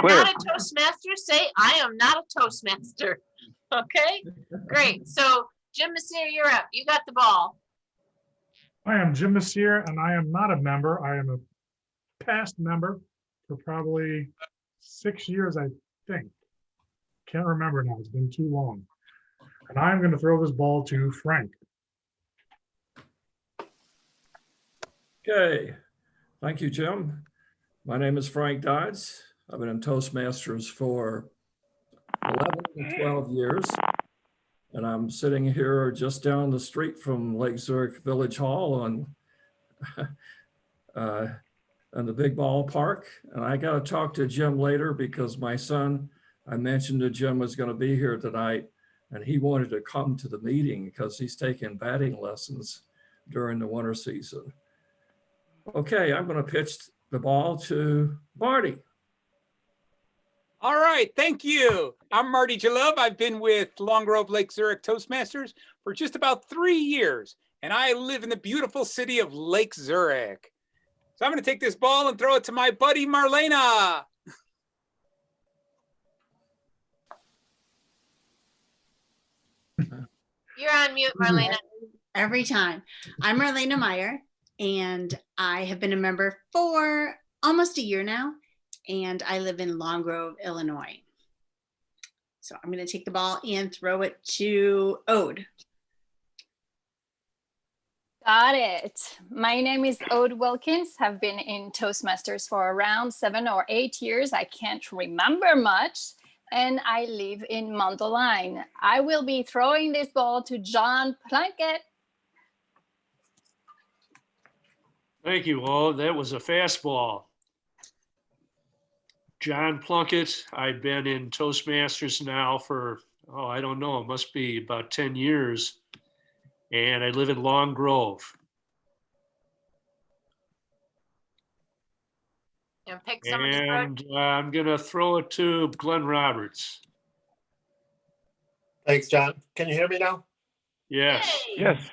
Clear. Not a Toastmaster, say, I am not a Toastmaster. Okay, great. So Jim Mecir, you're up. You got the ball. I am Jim Mecir, and I am not a member. I am a past member for probably 6 years, I think. Can't remember now. It's been too long. And I'm going to throw this ball to Frank. Okay, thank you, Jim. My name is Frank Dodds. I've been in Toastmasters for 11 to 12 years. And I'm sitting here just down the street from Lake Zurich Village Hall on the big ballpark. And I got to talk to Jim later because my son, I mentioned that Jim was going to be here tonight and he wanted to come to the meeting because he's taking batting lessons during the winter season. Okay, I'm going to pitch the ball to Marty. All right, thank you. I'm Marty Jalub. I've been with Long Grove Lake Zurich Toastmasters for just about 3 years, and I live in the beautiful city of Lake Zurich. So I'm going to take this ball and throw it to my buddy Marlena. You're on mute, Marlena. Every time. I'm Marlena Meyer, and I have been a member for almost a year now, and I live in Long Grove, Illinois. So I'm going to take the ball and throw it to Ode. Got it. My name is Ode Wilkins. Have been in Toastmasters for around 7 or 8 years. I can't remember much. And I live in Montaline. I will be throwing this ball to John Plunkett. Thank you, Ode. That was a fastball. John Plunkett. I've been in Toastmasters now for, I don't know, it must be about 10 years. And I live in Long Grove. And pick someone to throw. And I'm going to throw it to Glenn Roberts. Thanks, John. Can you hear me now? Yes. Yay. Yes.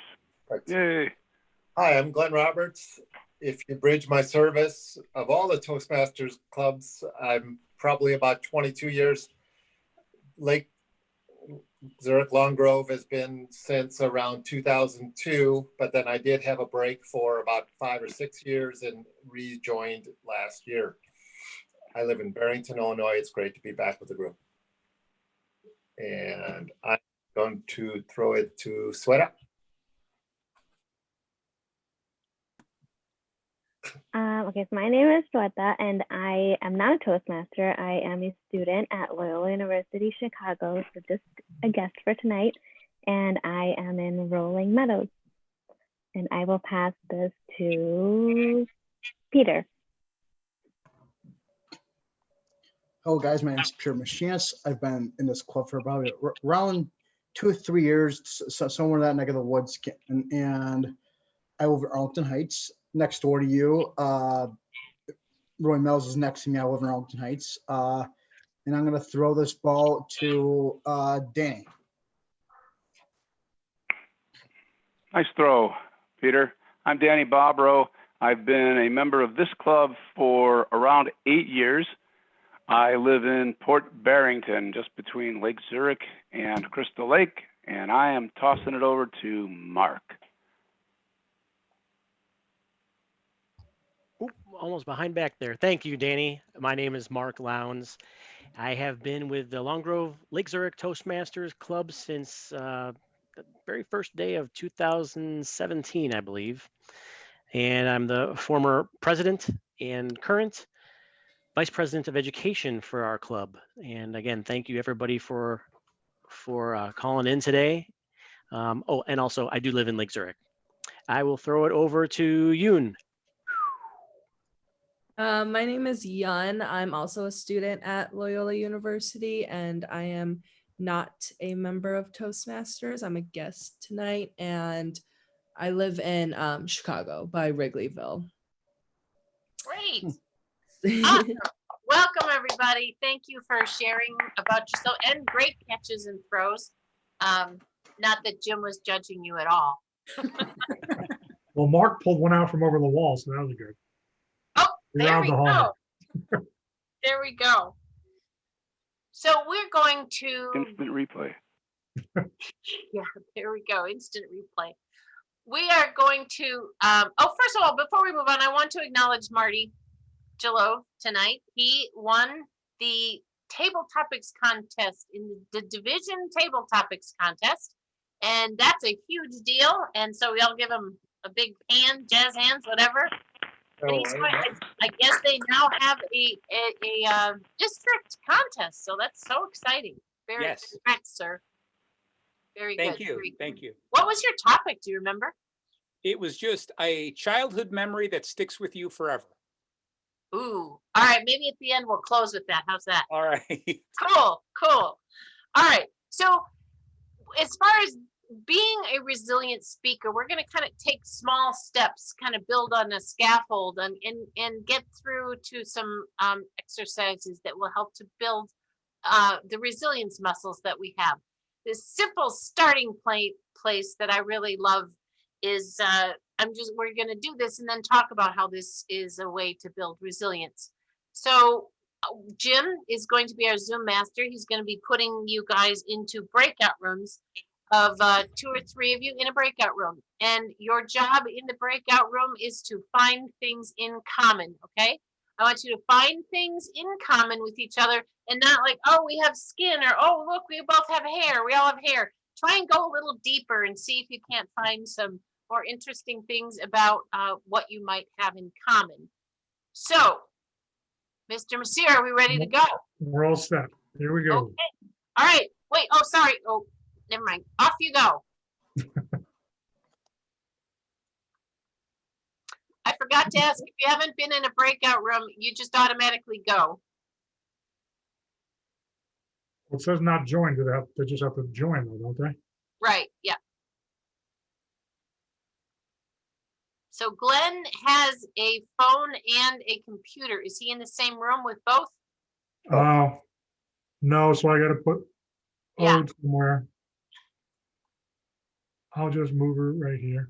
Right. Yay. Hi, I'm Glenn Roberts. If you bridge my service of all the Toastmasters clubs, I'm probably about 22 years. Lake Zurich Long Grove has been since around 2002, but then I did have a break for about 5 or 6 years and rejoined last year. I live in Barrington, Illinois. It's great to be back with the group. And I'm going to throw it to Sweta. Okay, so my name is Shweta, and I am not a Toastmaster. I am a student at Loyola University, Chicago, so just a guest for tonight, and I am in Rolling Meadows. And I will pass this to Peter. Hello, guys. My name is Peter Machinas. I've been in this club for about around 2 or 3 years, somewhere in that neck of the woods, and I live in Arlington Heights. Next door to you. Roy Mills is next to me. I live in Arlington Heights. And I'm going to throw this ball to Danny. Nice throw, Peter. I'm Danny Bobrow. I've been a member of this club for around 8 years. I live in Port Barrington, just between Lake Zurich and Crystal Lake, and I am tossing it over to Mark. Oop, almost behind back there. Thank you, Danny. My name is Mark Lowndes. I have been with the Long Grove Lake Zurich Toastmasters Club since the very first day of 2017, I believe. And I'm the former president and current vice president of education for our club. And again, thank you everybody for calling in today. Oh, and also I do live in Lake Zurich. I will throw it over to Yoon. My name is Yun. I'm also a student at Loyola University, and I am not a member of Toastmasters. I'm a guest tonight, and I live in Chicago by Wrigleyville. Great. Awesome. Welcome, everybody. Thank you for sharing about yourself and great catches and throws. Not that Jim was judging you at all. Well, Mark pulled one out from over the wall, so that was good. Oh, there we the go. There we go. So we're going to, Instant replay. yeah, there we go, instant replay. We are going to, first of all, before we move on, I want to acknowledge Marty Gillot tonight. He won the table topics contest in the division table topics contest. And that's a huge deal. And so we all give him a big hand, jazz hands, whatever. And he's going, I guess they now have a district contest. So that's so exciting. Very congrats, sir. Very Thank good. you. Very Thank good. you. What was your topic? Do you remember? It was just a childhood memory that sticks with you forever. Ooh. All right. Maybe at the end we'll close with that. How's that? All right. Cool. Cool. All right. So as far as being a resilient speaker, we're going to kind of take small steps, kind of build on a scaffold and get through to some exercises that will help to build the resilience muscles that we have. This simple starting place that I really love is we're going to do this and then talk about how this is a way to build resilience. So Jim is going to be our Zoom master. He's going to be putting you guys into breakout rooms of 2 or 3 of you in a breakout room. And your job in the breakout room is to find things in common, okay? I want you to find things in common with each other and not like, oh, we have skin, or oh, look, we both have hair. We all have hair. Try and go a little deeper and see if you can't find some more interesting things about what you might have in common. So, Mr. Mecir, are we ready to go? We're all set. Here we go. Okay. All right. Wait. Oh, sorry. Oh, never mind. Off you go. I forgot to ask, if you haven't been in a breakout room, you just automatically go. Well, it says not joined. They just have to join though, don't they? Right. Yeah. So Glenn has a phone and a computer. Is he in the same room with both? No, so I got to put Yeah. Ode somewhere. I'll just move her right here.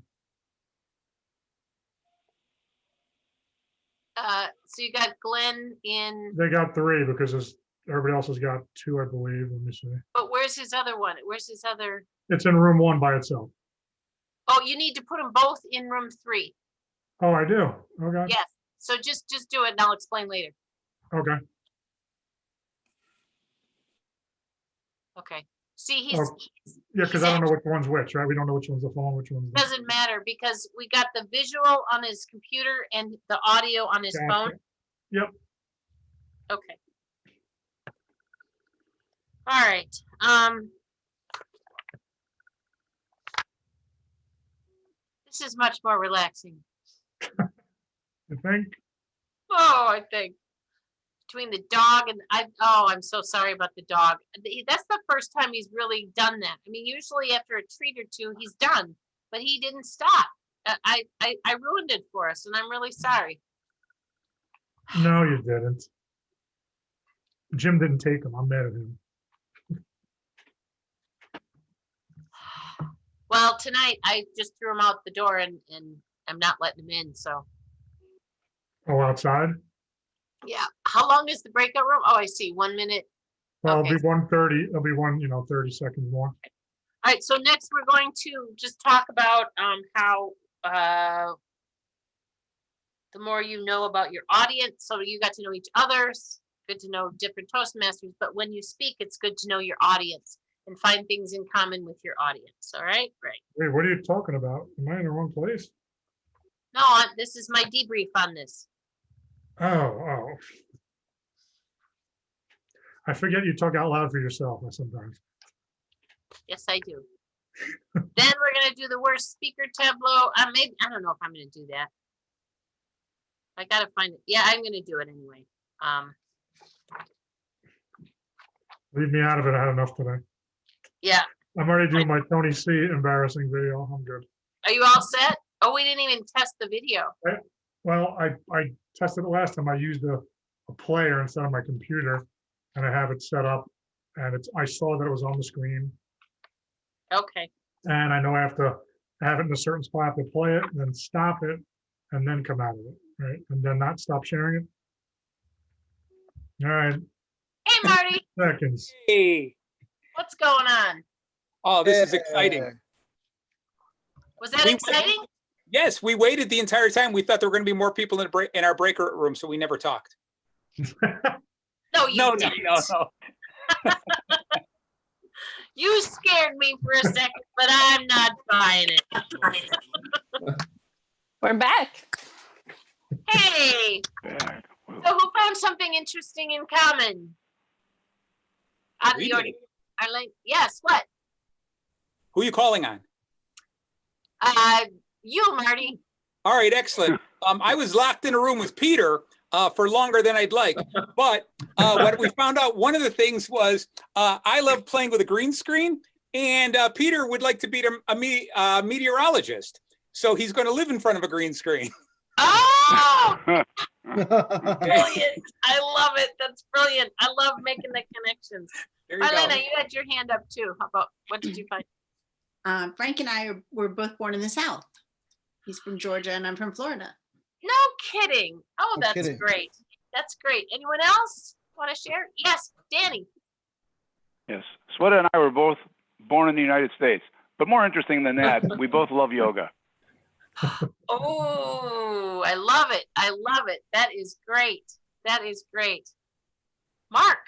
So you got Glenn in, They got 3 because everybody else has got 2, I believe. Let me see. but where's his other one? Where's his other? It's in room 1 by itself. Oh, you need to put them both in room 3. Oh, I do. Okay. Yes. So just do it and I'll explain later. Okay. Okay. See, Yeah, because I don't know which one's which, right? We don't know which one's the phone, which one's the. doesn't matter because we got the visual on his computer and the audio on his Gotcha. phone. Yep. Okay. All right. This is much more relaxing. You think? Oh, I think between the dog and I'm so sorry about the dog. That's the first time he's really done that. I mean, usually after a treat or 2, he's done, but he didn't stop. I ruined it for us, and I'm really sorry. No, you didn't. Jim didn't take him. I'm mad at him. Well, tonight I just threw him out the door, and I'm not letting him in. So. Oh, outside? Yeah. How long is the breakout room? Oh, I see. 1 minute. Well, Okay. it'll be 1:30. It'll be 30 seconds more. All right. So next we're going to just talk about how the more you know about your audience, so you got to know each other. Good to know different Toastmasters, but when you speak, it's good to know your audience and find things in common with your audience. All right. Great. Wait, what are you talking about? Am I in the wrong place? No, this is my debrief on this. Oh. I forget you talk out loud for yourself sometimes. Yes, I do. Then we're gonna do the worst speaker tableau. Maybe I don't know if I'm gonna do that. I gotta find it. Yeah, I'm gonna do it anyway. Leave me out of it. I had enough today. Yeah. I'm already doing my Tony C embarrassing video. I'm good. Are you all set? Oh, we didn't even test the video. Well, I tested it last time. I used a player instead of my computer, and I have it set up, and I saw that it was on the screen. Okay. And I know I have to have it in a certain spot to play it, and then stop it, and then come out of it, right? And then not stop sharing it. All right. Hey, Marty. Seconds. Hey. What's going on? Oh, this is exciting. Was that We- exciting? Yes, we waited the entire time. We thought there were going to be more people in our breaker room, so we never talked. No, you No, didn't. no. You scared me for a second, but I'm not buying it. We're back. Hey, Back. so who found something interesting in common? We Your, did. yes, what? Who are you calling on? You, Marty. All right, excellent. I was locked in a room with Peter for longer than I'd like, but what we found out, one of the things was I love playing with a green screen, and Peter would like to be a meteorologist. So he's going to live in front of a green screen. Oh, brilliant. I love it. That's brilliant. I love making the connections. There you Marlena, go. you had your hand up too. How about, what did you find? Frank and I were both born in the South. He's from Georgia and I'm from Florida. No kidding. Oh, No that's kidding. great. That's great. Anyone else want to share? Yes, Danny. Yes. Sweta and I were both born in the United States. But more interesting than that, we both love yoga. Oh, I love it. I love it. That is great. That is great. Mark.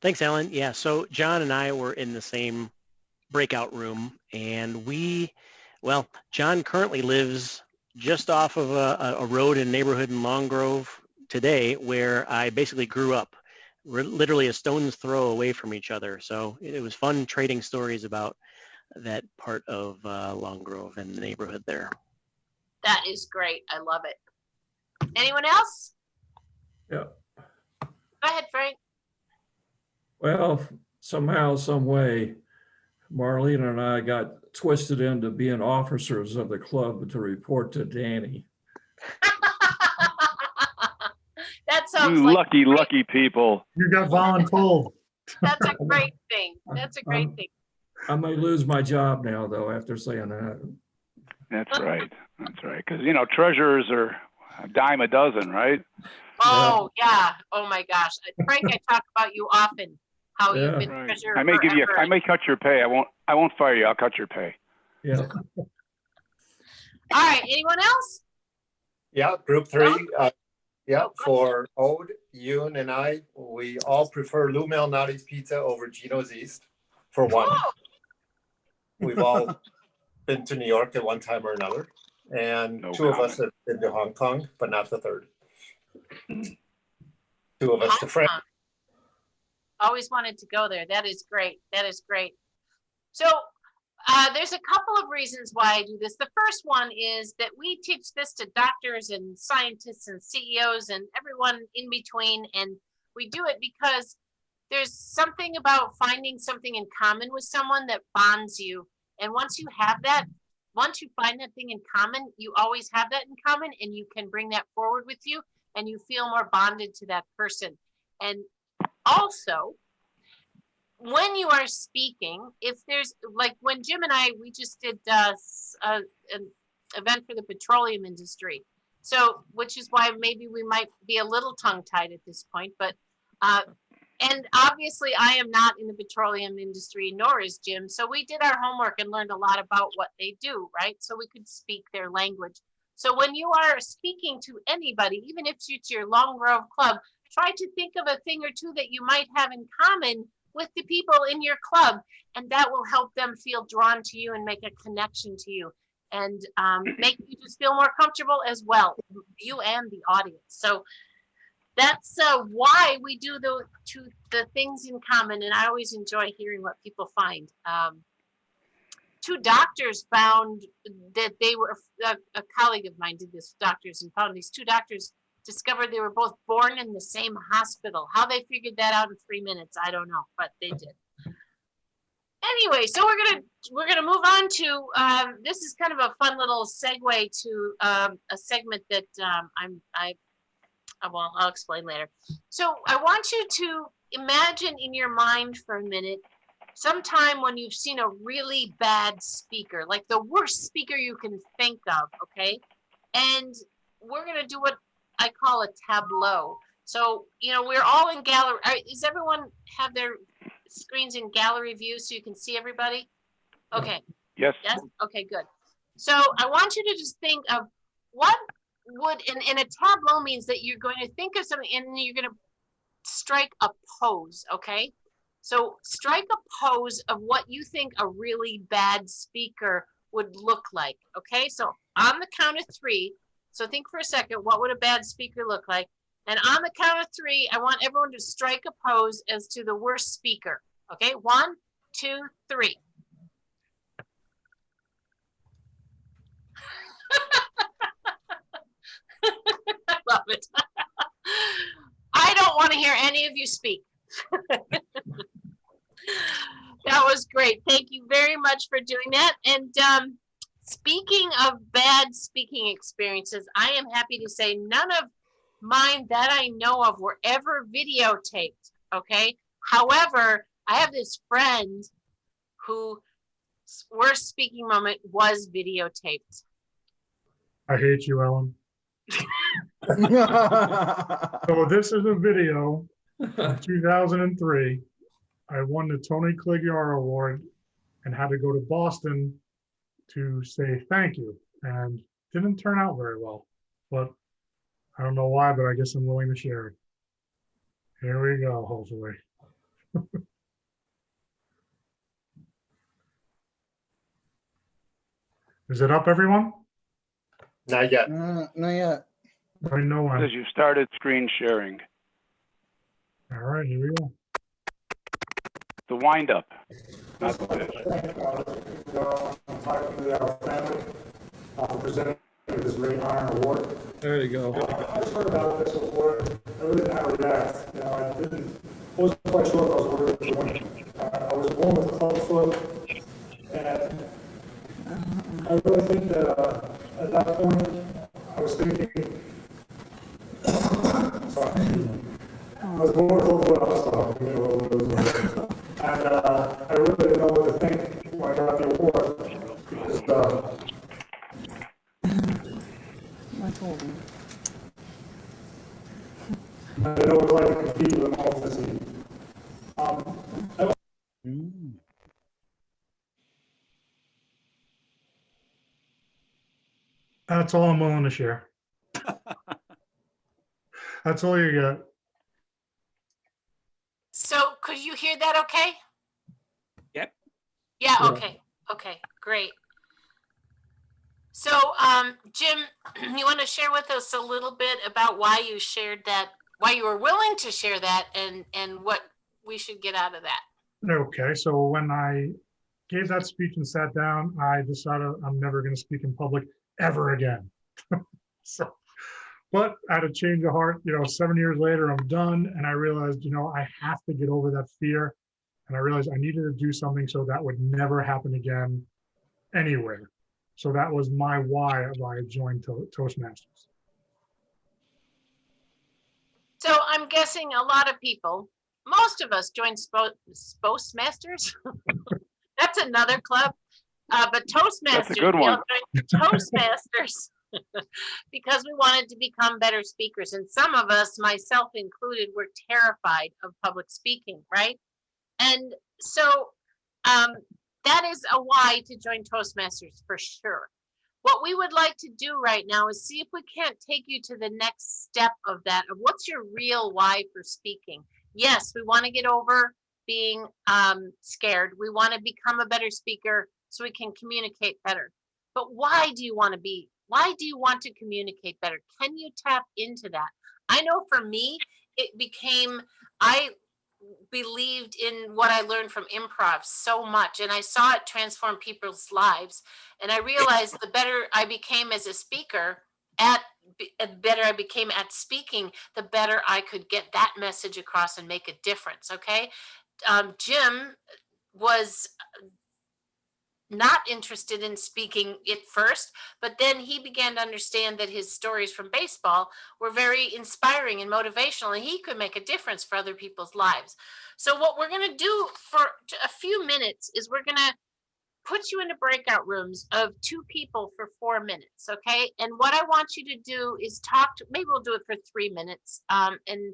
Thanks, Ellen. Yeah, so John and I were in the same breakout room, and John currently lives just off of a road and neighborhood in Long Grove today where I basically grew up. We're literally a stone's throw away from each other. So it was fun trading stories about that part of Long Grove and the neighborhood there. That is great. I love it. Anyone else? Yeah. Go ahead, Frank. Well, somehow, some way, Marlene and I got twisted into being officers of the club to report to Danny. That sounds You like lucky people. You got voluntold. that's a great thing. That's a great thing. I may lose my job now, though, after saying that. That's right. That's right. Because, treasurers are a dime a dozen, right? Oh yeah. Oh my gosh. Frank, I talk about you often. How Yeah. you've been Right. treasurer I may give you. forever. I may cut your pay. I won't fire you. I'll cut your pay. Yeah. All right. Anyone else? Yeah, group three. Yeah, for Ode, Yoon, and I, we all prefer Lou Malnati's pizza over Gino's East, for one. Oh, We've all been to New York at one time or another. And No two of us comment. have been to Hong Kong, but not the third. Two of us to France. always wanted to go there. That is great. That is great. So there's a couple of reasons why I do this. The first one is that we teach this to doctors and scientists and CEOs and everyone in between. And we do it because there's something about finding something in common with someone that bonds you. And once you have that, once you find that thing in common, you always have that in common and you can bring that forward with you and you feel more bonded to that person. And also, when you are speaking, if there's like when Jim and I, we just did an event for the petroleum industry. So, which is why maybe we might be a little tongue tied at this point, but, and obviously I am not in the petroleum industry, nor is Jim. So we did our homework and learned a lot about what they do, right? So we could speak their language. So when you are speaking to anybody, even if it's your Long Grove club, try to think of a thing or two that you might have in common with the people in your club, and that will help them feel drawn to you and make a connection to you and make you just feel more comfortable as well, you and the audience. So that's why we do the things in common, and I always enjoy hearing what people find. Two doctors found that they were, a colleague of mine did this, doctors, and found these two doctors discovered they were both born in the same hospital. How they figured that out in 3 minutes, I don't know, but they did. Anyway, so we're gonna move on to this is kind of a fun little segue to a segment that I'll explain later. So I want you to imagine in your mind for a minute sometime when you've seen a really bad speaker, like the worst speaker you can think of, okay? And we're gonna do what I call a tableau. So, we're all in gallery. Does everyone have their screens in gallery view so you can see everybody? Okay. Yes. Yes. Okay, good. So I want you to just think of what would, and a tableau means that you're going to think of something and you're going to strike a pose, okay? So strike a pose of what you think a really bad speaker would look like, okay? So on the count of 3, so think for a second, what would a bad speaker look like? And on the count of 3, I want everyone to strike a pose as to the worst speaker, okay? 1, 2, 3. I love it. I don't want to hear any of you speak. That was great. Thank you very much for doing that. And speaking of bad speaking experiences, I am happy to say none of mine that I know of were ever videotaped, okay? However, I have this friend whose worst speaking moment was videotaped. I hate you, Ellen. So this is a video from 2003. I won the Tony Cligiar Award and had to go to Boston to say thank you, and didn't turn out very well, but I don't know why, but I guess I'm willing to share it. Here we go, hopefully. Is it up, everyone? Not yet. Not yet. I know when. Says you started screen sharing. All right, here we go. The wind up, not the pitch. Presenting this great honor award. There you go. I just heard about this award. I really didn't know how to react. I wasn't quite sure if I was worthy to win. I was born with a club foot, and I really think that at that point I was thinking. Sorry. I was born with a club foot. And I really didn't know what to think when I got the award. Because, I didn't know what it was like to compete with all physique. That's all I'm willing to share. That's all you got. So could you hear that okay? Yep. Yeah, Yeah. okay, great. So Jim, you want to share with us a little bit about why you shared that, why you were willing to share that, and what we should get out of that? Okay, so when I gave that speech and sat down, I decided I'm never going to speak in public ever again. So, but I had a change of heart, 7 years later, I'm done. And I realized, I have to get over that fear. And I realized I needed to do something so that would never happen again anywhere. So that was my why I joined Toastmasters. So I'm guessing a lot of people, most of us joined Toastmasters. That's another club. But Toastmasters, That's a good one. We all joined Toastmasters because we wanted to become better speakers. And some of us, myself included, were terrified of public speaking, right? And so that is a why to join Toastmasters for sure. What we would like to do right now is see if we can't take you to the next step of that, of what's your real why for speaking. Yes, we want to get over being scared. We want to become a better speaker so we can communicate better. But why do you want to communicate better? Can you tap into that? I know for me, I believed in what I learned from improv so much, and I saw it transform people's lives. And I realized the better I became as a speaker, the better I became at speaking, the better I could get that message across and make a difference. Okay. Jim was not interested in speaking at first, but then he began to understand that his stories from baseball were very inspiring and motivational, and he could make a difference for other people's lives. So what we're going to do for a few minutes is we're going to put you into breakout rooms of 2 people for 4 minutes, okay? And what I want you to do is talk to, maybe we'll do it for 3 minutes, and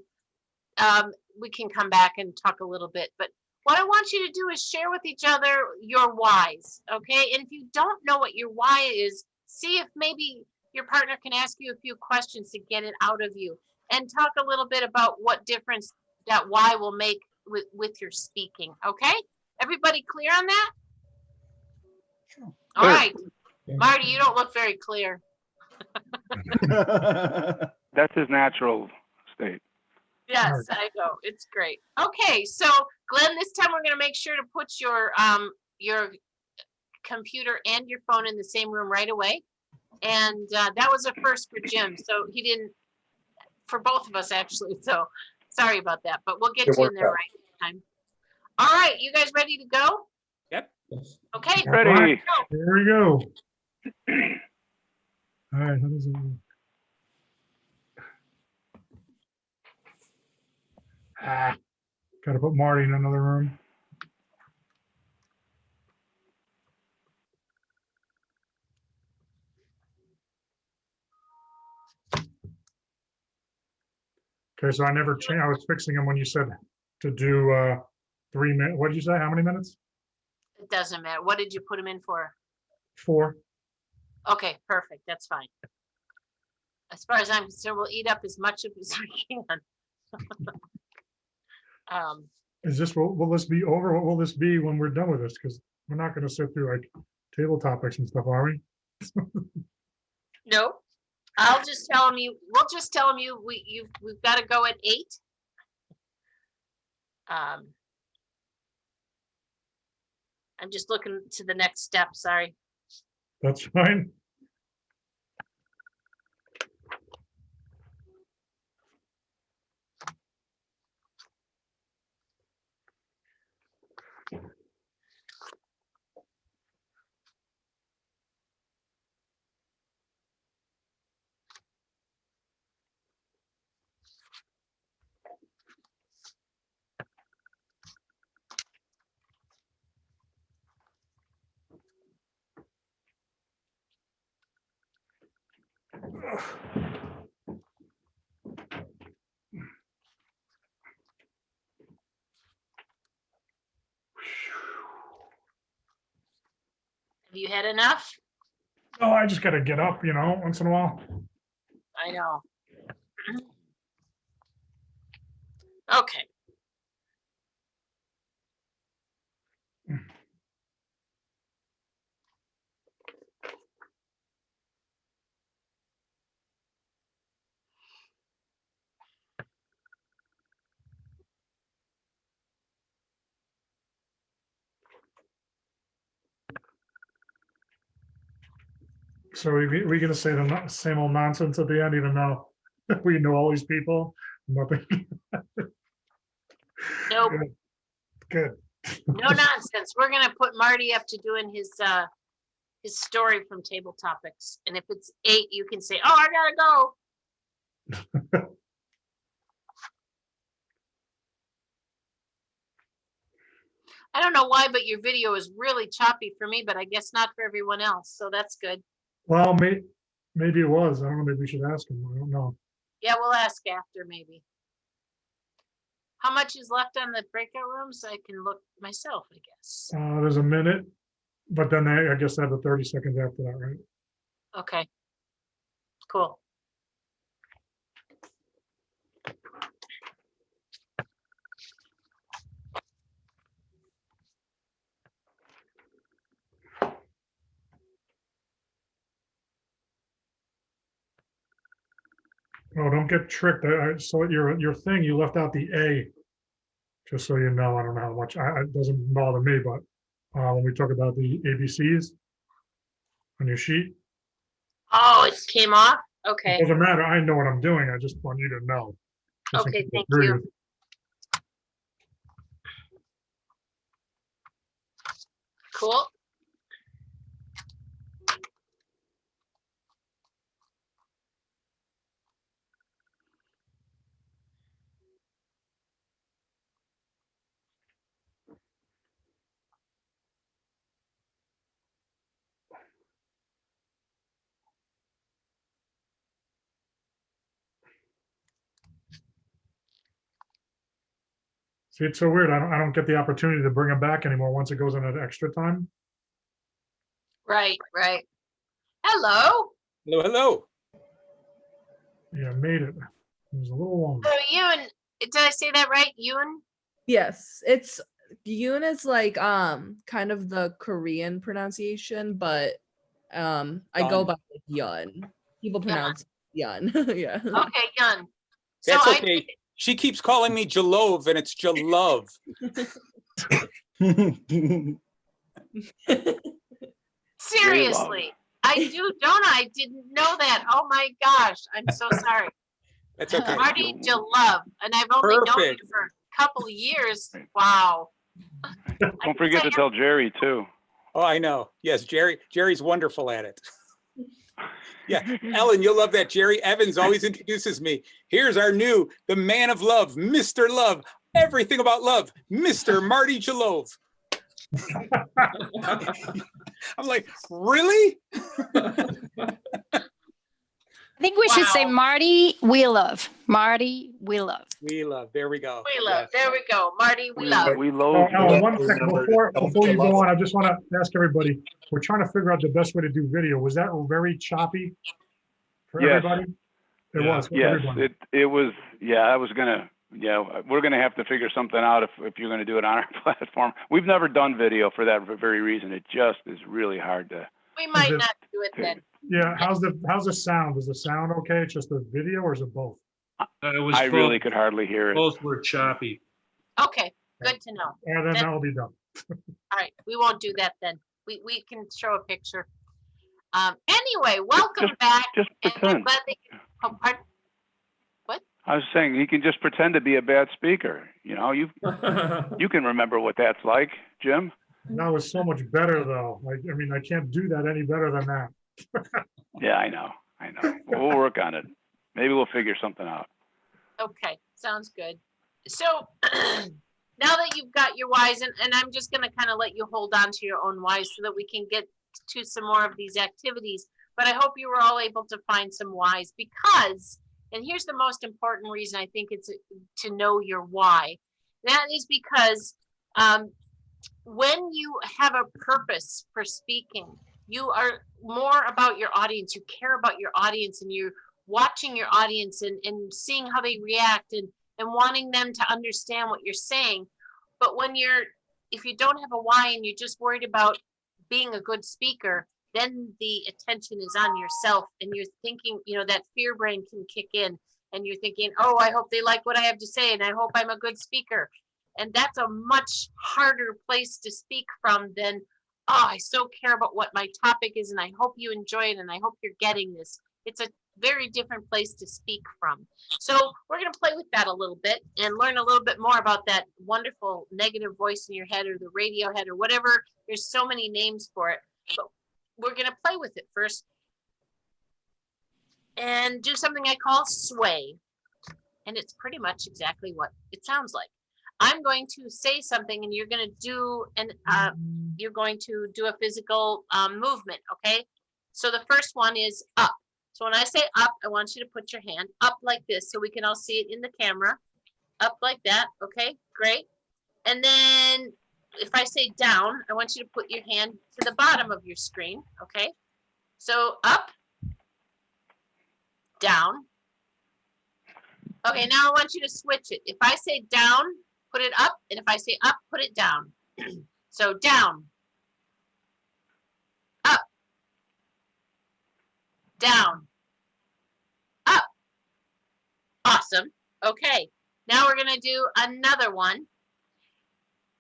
we can come back and talk a little bit. But what I want you to do is share with each other your whys, okay? And if you don't know what your why is, see if maybe your partner can ask you a few questions to get it out of you, and talk a little bit about what difference that why will make with your speaking, okay? Everybody clear on that? Sure. All right. Marty, you don't look very clear. That's his natural state. Yes, I know. It's great. Okay, so Glenn, this time we're going to make sure to put your computer and your phone in the same room right away. And that was a first for Jim. So he didn't, for both of us actually. So sorry about that, but we'll get you in there right this time. All right, you guys ready to go? Yep. Okay. Ready. Here we go. All right, how does it work? Gotta put Marty in another room. Okay, so I never changed. I was fixing them when you said to do 3 minutes. What did you say? How many minutes? It doesn't matter. What did you put him in for? 4. Okay, perfect. That's fine. As far as I'm concerned, we'll eat up as much of it as we can. Is this, will this be over? What will this be when we're done with this? Because we're not going to sit through like table topics and stuff, are we? Nope. I'll just tell him we'll just tell him we've got to go at 8. I'm just looking to the next step, sorry. That's fine. Have you had enough? Oh, I just got to get up, once in a while. I know. Okay. So we going to say the same old nonsense at the end, even though we know all these people? Nothing. Nope. Good. No nonsense. We're gonna put Marty up to doing his story from Table Topics. And if it's 8, you can say, "Oh, I gotta go." I don't know why, but your video is really choppy for me, but I guess not for everyone else. So that's good. Well, maybe it was. I don't know. Maybe we should ask him. I don't know. Yeah, we'll ask after maybe. How much is left on the breakout rooms? I can look myself, I guess. There's a minute, but then I guess I have the 30 seconds after that, right? Okay. Cool. Oh, don't get tricked. I saw your thing. You left out the A. Just so you know, I don't know how much. It doesn't bother me, but when we talk about the ABCs on your sheet, Oh, it came off? it Okay. doesn't matter. I know what I'm doing. I just want you to know. Just in Okay, case I thank agree you. with Cool. See, it's so weird. I don't get the opportunity to bring them back anymore once it goes on at extra time. Right, right. Hello. Hello, hello. Yeah, made it. It was a little long. So Ewan, did I say that right? Ewan? Yes, it's Yoon is like kind of the Korean pronunciation, but I go Yun. by like Yun. People Yun. pronounce Yun. Yeah. Okay, Yun. So That's I okay. She keeps calling me Jalove and it's Jalove. seriously, I do, don't I? Didn't know that. Oh my gosh, I'm so sorry. That's okay. Marty Jalove, and I've only known you Perfect. for a couple of years. Wow. Don't forget to tell Jerry too. Oh, I know. Yes, Jerry's wonderful at it. Yeah, Ellen, you'll love that. Jerry Evans always introduces me. Here's our new, the man of love, Mr. Love, everything about love, Mr. Marty Jalove. I'm like, really? I think we should say Wow. Marty, we love. Marty, we love. We love. There we go. We love. Yes. There we go. Marty, we love. We Oh, loathe Ellen, you. one second Remember, before you love go it. on, I just want to ask everybody. We're trying to figure out the best way to do video. Was that very choppy for Yes. everybody? It Yeah. was for Yes, everybody. it was. Yeah, I was gonna. Yeah, we're gonna have to figure something out if you're gonna do it on our platform. We've never done video for that very reason. It just is really hard to. We might it- not do it then. Yeah, how's the sound? Is the sound okay? It's just the video, or is it both? It was I both, really could hardly hear it. both were choppy. Okay, good to know. And then that'll be done. All right, we won't do that then. We can show a picture. Anyway, welcome back. Just And I'm pretend. glad that oh, pardon? I was saying he can just pretend to be a bad speaker. You know, you can remember what that's like, Jim. That was so much better, though. I mean, I can't do that any better than that. Yeah, I know. We'll work on it. Maybe we'll figure something out. Okay, sounds good. So now that you've got your whys, and I'm just gonna kind of let you hold on to your own whys so that we can get to some more of these activities. But I hope you were all able to find some whys because, and here's the most important reason I think it's to know your why. That is because when you have a purpose for speaking, you are more about your audience. You care about your audience and you're watching your audience and seeing how they react and wanting them to understand what you're saying. But if you don't have a why and you're just worried about being a good speaker, then the attention is on yourself and you're thinking, that fear brain can kick in and you're thinking, oh, I hope they like what I have to say and I hope I'm a good speaker. And that's a much harder place to speak from than, oh, I so care about what my topic is and I hope you enjoy it and I hope you're getting this. It's a very different place to speak from. So we're going to play with that a little bit and learn a little bit more about that wonderful negative voice in your head or the radio head or whatever. There's so many names for it, but we're going to play with it first and do something I call sway. And it's pretty much exactly what it sounds like. I'm going to say something and you're going to do a physical movement. Okay. So the first one is up. So when I say up, I want you to put your hand up like this so we can all see it in the camera. Up like that. Okay, great. And then if I say down, I want you to put your hand to the bottom of your screen. Okay. So up, down. Okay, now I want you to switch it. If I say down, put it up. And if I say up, put it down. So down, up, down, up. Awesome. Okay, now we're gonna do another one.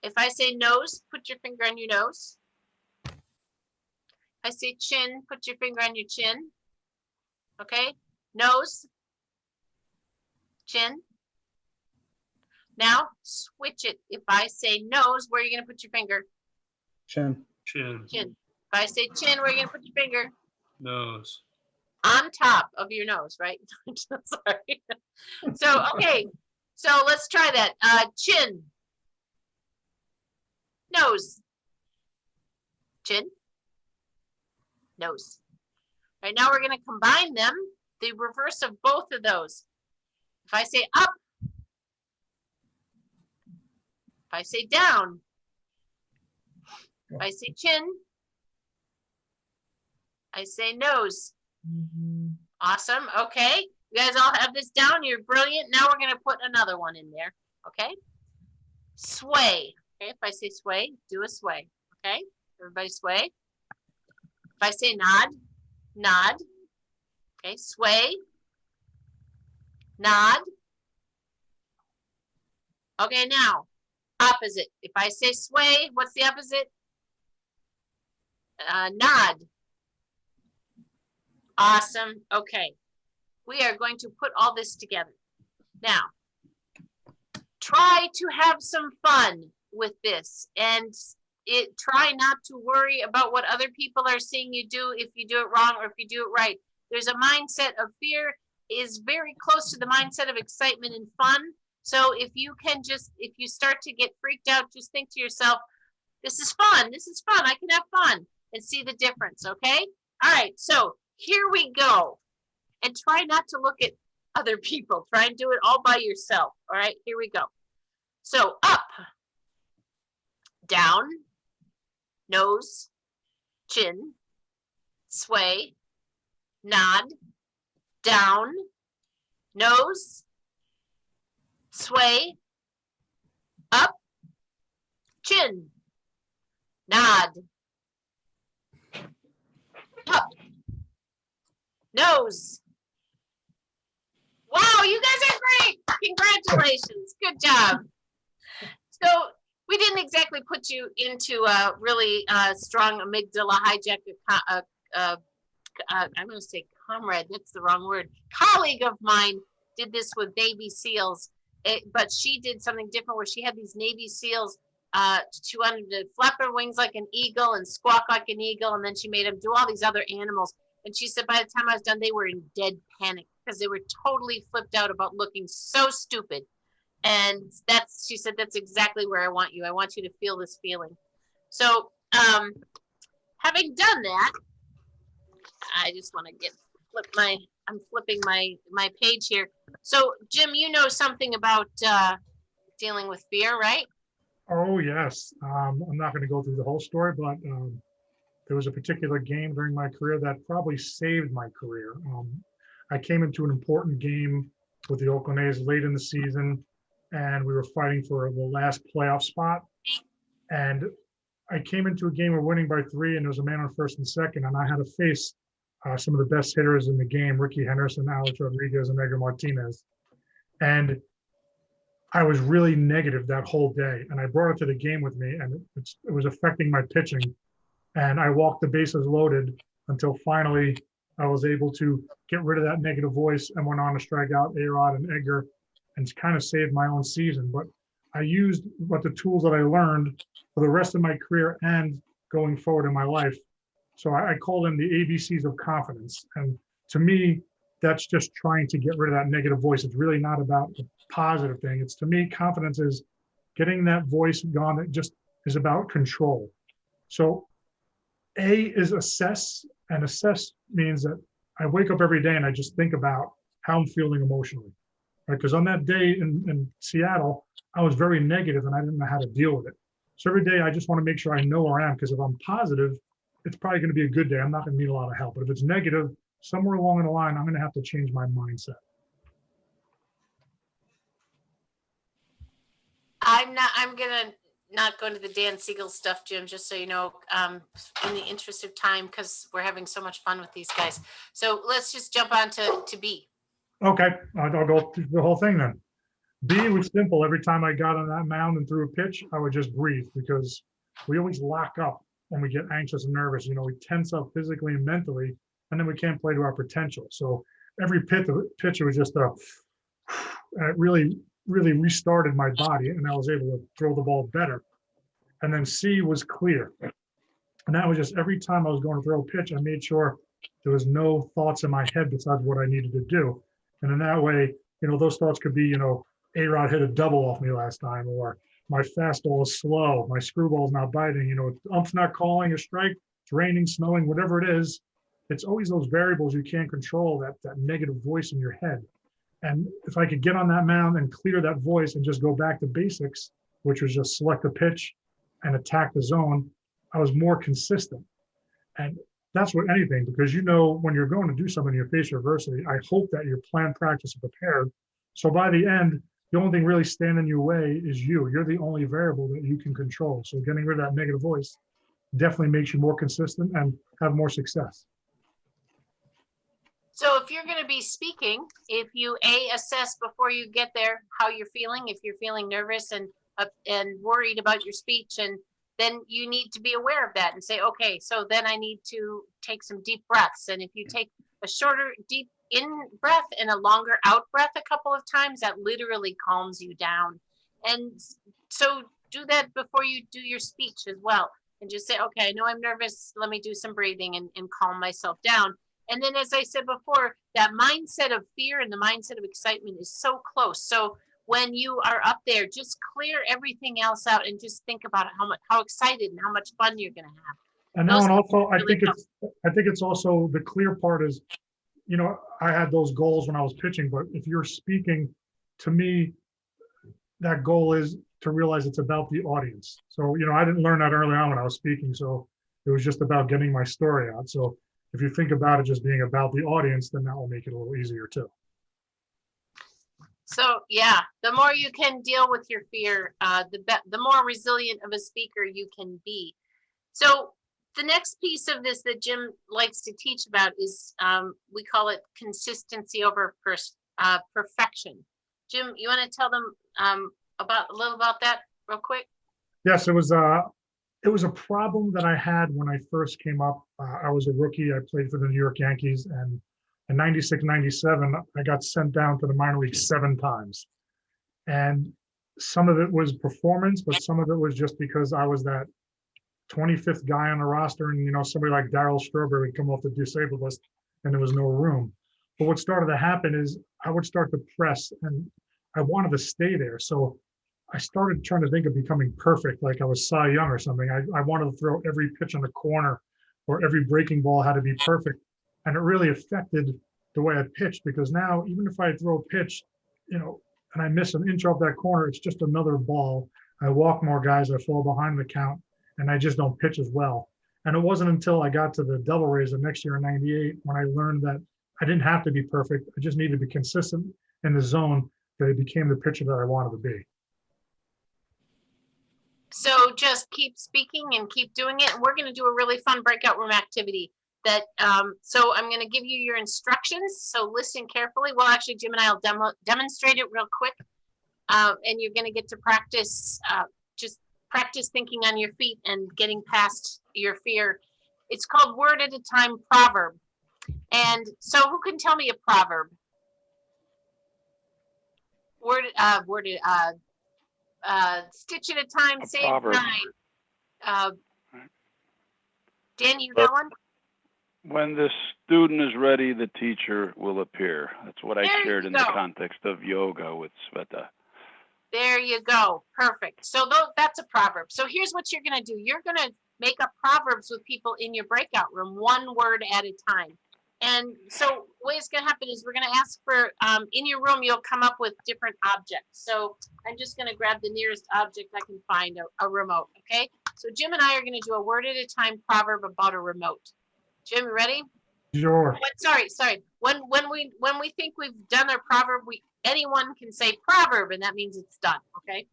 If I say nose, put your finger on your nose. If I say chin, put your finger on your chin. Okay, nose, chin. Now switch it. If I say nose, where are you gonna put your finger? Chin. Chin, Chin. If I say chin, where are you gonna put your finger? nose. On top of your nose, right? Sorry. So, okay. So let's try that. Chin. Nose. Chin. Nose. All right, now we're going to combine them. The reverse of both of those. If I say up. I say down. If I say chin, I say nose. Awesome. Okay. You guys all have this down. You're brilliant. Now we're going to put another one in there. Okay. Sway. Okay. If I say sway, do a sway. Okay. Everybody sway. If I say nod, nod. Okay. Sway. Nod. Okay. Now, opposite. If I say sway, what's the opposite? Nod. Awesome. Okay. We are going to put all this together. Now, try to have some fun with this and try not to worry about what other people are seeing you do, if you do it wrong or if you do it right. There's a mindset of fear is very close to the mindset of excitement and fun. So if you start to get freaked out, just think to yourself, this is fun. This is fun. I can have fun and see the difference. Okay. All right. So here we go. And try not to look at other people. Try and do it all by yourself. All right, here we go. So up, down, nose, chin, sway, nod, down, nose, sway, up, chin, nod, up, nose. Wow, you guys are great. Congratulations. Good job. So we didn't exactly put you into a really strong amygdala hijack. I'm going to say comrade. That's the wrong word. Colleague of mine did this with Navy SEALs, but she did something different where she had these Navy SEALs she wanted to flap their wings like an eagle and squawk like an eagle, and then she made them do all these other animals. And she said by the time I was done, they were in dead panic because they were totally flipped out about looking so stupid. And she said, that's exactly where I want you. I want you to feel this feeling. So having done that, I just want to I'm flipping my page here. So Jim, you know something about dealing with fear, right? Oh, yes. I'm not going to go through the whole story, but there was a particular game during my career that probably saved my career. I came into an important game with the Oakland A's late in the season, and we were fighting for the last playoff spot. And I came into a game we're winning by 3, and there was a man on first and second, and I had to face some of the best hitters in the game, Ricky Henderson, Alex Rodriguez, and Edgar Martinez. And I was really negative that whole day, and I brought it to the game with me, and it was affecting my pitching. And I walked the bases loaded until finally I was able to get rid of that negative voice and went on to strike out A-Rod and Edgar and kind of saved my own season. But I used the tools that I learned for the rest of my career and going forward in my life. So I call them the ABCs of confidence. And to me, that's just trying to get rid of that negative voice. It's really not about the positive thing. It's, to me, confidence is getting that voice gone. It just is about control. So A is assess, and assess means that I wake up every day and I just think about how I'm feeling emotionally. Right? Because on that day in Seattle, I was very negative and I didn't know how to deal with it. So every day I just want to make sure I know where I am, because if I'm positive, it's probably going to be a good day. I'm not going to need a lot of help. But if it's negative, somewhere along the line, I'm going to have to change my mindset. I'm gonna not go into the Dan Siegel stuff, Jim, just so you know, in the interest of time, because we're having so much fun with these guys. So let's just jump on to B. Okay, I'll go through the whole thing then. B was simple. Every time I got on that mound and threw a pitch, I would just breathe, because we always lock up when we get anxious and nervous. You know, we tense up physically and mentally, and then we can't play to our potential. So every pitch was just it really restarted my body, and I was able to throw the ball better. And then C was clear. And that was just every time I was going to throw a pitch, I made sure there was no thoughts in my head besides what I needed to do. And in that way, you know, those thoughts could be, you know, A-Rod hit a double off me last time, or my fastball is slow, my screwball's not biting, you know, ump's not calling a strike, it's raining, snowing, whatever it is. It's always those variables you can't control, that negative voice in your head. And if I could get on that mound and clear that voice and just go back to basics, which was just select a pitch and attack the zone, I was more consistent. And that's what anything, because you know, when you're going to do something, you face adversity. I hope that you're planned, practice, and prepared. So by the end, the only thing really standing in your way is you. You're the only variable that you can control. So getting rid of that negative voice definitely makes you more consistent and have more success. So if you're going to be speaking, if you assess before you get there how you're feeling, if you're feeling nervous and worried about your speech, and then you need to be aware of that and say, okay, so then I need to take some deep breaths. And if you take a shorter deep in breath and a longer out breath a couple of times, that literally calms you down. And so do that before you do your speech as well. And just say, okay, I know I'm nervous. Let me do some breathing and calm myself down. And then, as I said before, that mindset of fear and the mindset of excitement is so close. So when you are up there, just clear everything else out and just think about how excited and how much fun you're going to have. And now, and also, I think it's also the clear part is, you know, I had those goals when I was pitching, but if you're speaking, to me, that goal is to realize it's about the audience. So, you know, I didn't learn that early on when I was speaking. So it was just about getting my story out. So if you think about it just being about the audience, then that will make it a little easier too. So yeah, the more you can deal with your fear, the more resilient of a speaker you can be. So the next piece of this that Jim likes to teach about is, we call it consistency over perfection. Jim, you want to tell them a little about that real quick? Yes, it was a problem that I had when I first came up. I was a rookie. I played for the New York Yankees, and in 96, 97, I got sent down to the minor leagues 7 times. And some of it was performance, but some of it was just because I was that 25th guy on the roster, and, you know, somebody like Darryl Strawberry would come off the disabled list and there was no room. But what started to happen is I would start to press, and I wanted to stay there. So I started trying to think of becoming perfect, like I was Cy Young or something. I wanted to throw every pitch on the corner, or every breaking ball had to be perfect. And it really affected the way I pitched, because now, even if I throw a pitch, you know, and I miss an inch off that corner, it's just another ball. I walk more guys, I fall behind the count, and I just don't pitch as well. And it wasn't until I got to the Devil Rays the next year in 98 when I learned that I didn't have to be perfect. I just needed to be consistent in the zone, that it became the pitcher that I wanted to be. So just keep speaking and keep doing it. And we're going to do a really fun breakout room activity that, so I'm going to give you your instructions. So listen carefully. Well, actually, Jim and I will demonstrate it real quick. And you're going to get to practice, just practice thinking on your feet and getting past your fear. It's called Word at a Time Proverb. And so who can tell me a proverb? Stitch at a time, save nine. Dan, you got one? When the student is ready, the teacher will appear. That's what I shared in the context of yoga with Sveta. There you go. Perfect. So that's a proverb. So here's what you're going to do. You're going to make up proverbs with people in your breakout room, one word at a time. And so what is going to happen is we're going to ask for, in your room, you'll come up with different objects. So I'm just going to grab the nearest object I can find, a remote, okay? So Jim and I are going to do a word at a time proverb about a remote. Jim, you ready? Sure. Sorry. When we think we've done our proverb, anyone can say proverb, and that means it's done, okay?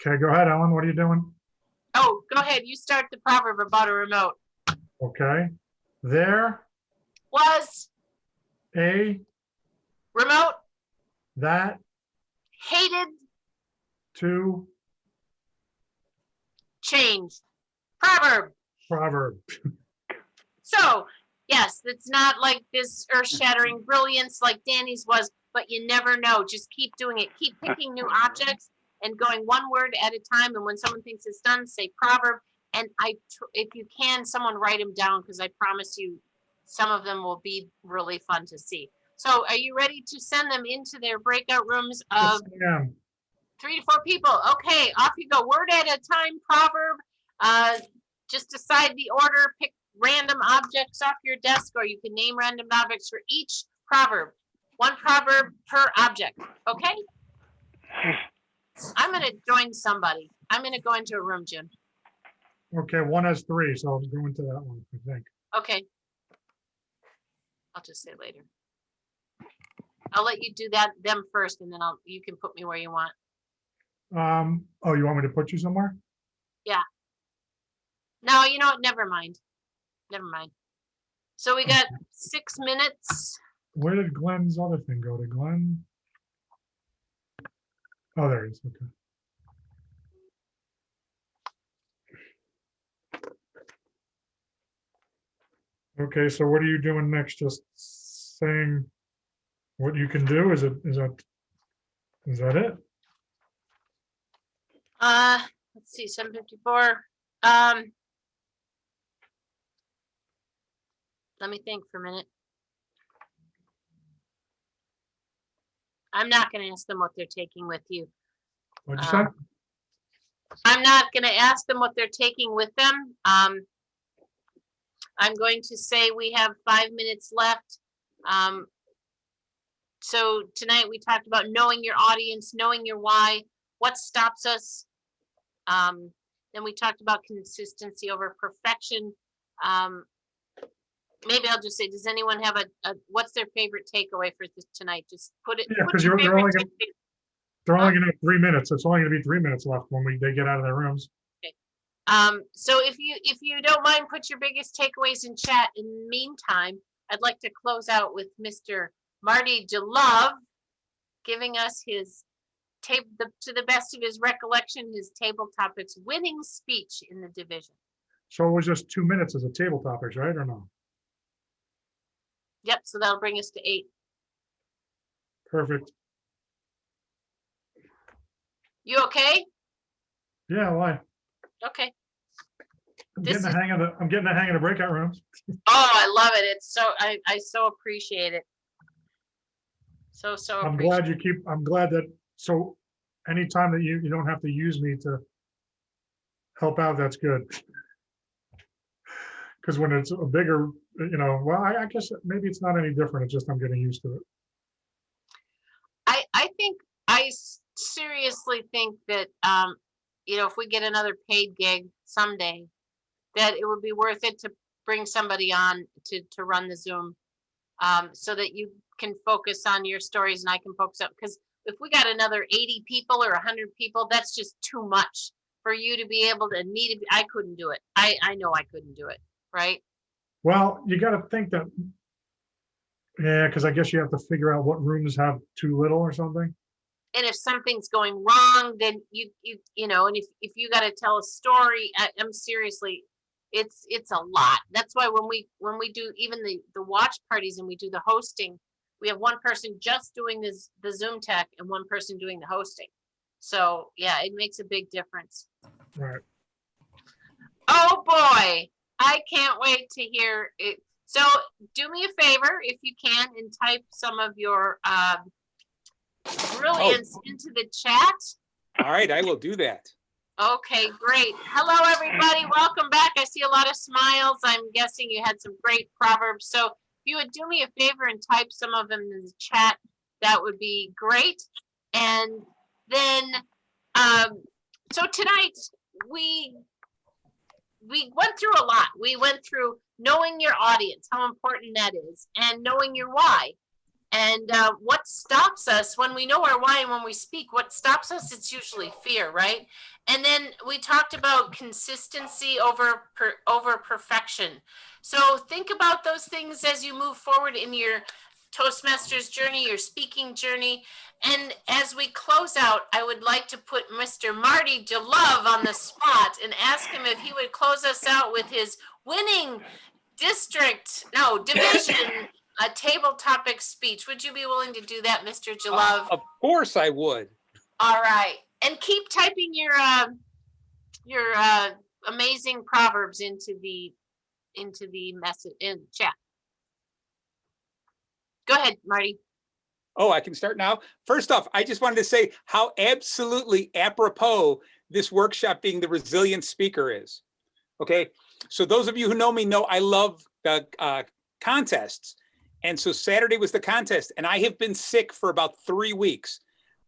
Okay, go ahead, Ellen. What are you doing? Oh, go ahead. You start the proverb about a remote. Okay. There was a remote that hated to change. Proverb. So, yes, it's not like this earth-shattering brilliance like Danny's was, but you never know. Just keep doing it. Keep picking new objects and going one word at a time. And when someone thinks it's done, say proverb. And if you can, someone write them down, because I promise you some of them will be really fun to see. So are you ready to send them into their breakout rooms of 3 to 4 people? Okay, off you go. Word at a time, proverb. Just decide the order, pick random objects off your desk, or you can name random objects for each proverb. One proverb per object, okay? I'm gonna join somebody. I'm gonna go into a room, Jim. Okay, one has 3, so I'll go into that one, I think. Okay. I'll just say later. I'll let you do them first, and then you can put me where you want. Oh, you want me to put you somewhere? Yeah. No, you know what? Never mind. Never mind. So we got 6 minutes. Where did Glenn's other thing go? To Glenn? Oh, there he is. Okay. Okay, so what are you doing next? Just saying what you can do? Is that it? Let's see, 7:54. Let me think for a minute. I'm not going to ask them what they're taking with you. What'd you say? I'm not going to ask them what they're taking with them. I'm going to say we have 5 minutes left. So tonight we talked about knowing your audience, knowing your why, what stops us. Then we talked about consistency over perfection. Maybe I'll just say, does anyone have a what's their favorite takeaway for this tonight? Just put it. Yeah, put because your they're favorite only takeaway. gonna have 3 minutes. It's only gonna be 3 minutes left when they get out of their rooms. Okay. So if you don't mind, put your biggest takeaways in chat. In the meantime, I'd like to close out with Mr. Marty Jalove giving us his to the best of his recollection, his table topics winning speech in the division. So it was just 2 minutes as a table topics, right, or no? Yep, so that'll bring us to 8. Perfect. You okay? Yeah, why? Okay. I'm getting the hang of the breakout rooms. Oh, I love it. It's so I so appreciate it. So I'm appreciate glad I'm glad that, so anytime that you don't have to use me to help out, that's good. Because when it's a bigger, well, I guess maybe it's not any different. It's just I'm getting used to it. I seriously think that if we get another paid gig someday, that it would be worth it to bring somebody on to run the Zoom, so that you can focus on your stories and I can focus on, because if we got another 80 people or 100 people, that's just too much for you to be able to I couldn't do it. I know I couldn't do it, right? Well, you got to think that, yeah, because I guess you have to figure out what rooms have too little or something. And if something's going wrong, then you and if you got to tell a story, I'm seriously, it's a lot. That's why when we do even the watch parties and we do the hosting, we have one person just doing the Zoom tech and one person doing the hosting. So yeah, it makes a big difference. Right. Oh boy, I can't wait to hear it. So do me a favor if you can and type some of your brilliance into the chat. All right, I will do that. Okay, great. Hello, everybody. Welcome back. I see a lot of smiles. I'm guessing you had some great proverbs. So if you would do me a favor and type some of them in the chat, that would be great. And then, so tonight we went through a lot. We went through knowing your audience, how important that is, and knowing your why. And what stops us when we know our why and when we speak, what stops us, it's usually fear, right? And then we talked about consistency over perfection. So think about those things as you move forward in your Toastmasters journey, your speaking journey. And as we close out, I would like to put Mr. Marty Jalove on the spot and ask him if he would close us out with his winning division a table topic speech. Would you be willing to do that, Mr. Jalove? Of course I would. All right. And keep typing your amazing proverbs into the message in chat. Go ahead, Marty. Oh, I can start now. First off, I just wanted to say how absolutely apropos this workshop being the resilient speaker is. Okay. So those of you who know me know I love the contests. And so Saturday was the contest, and I have been sick for about 3 weeks.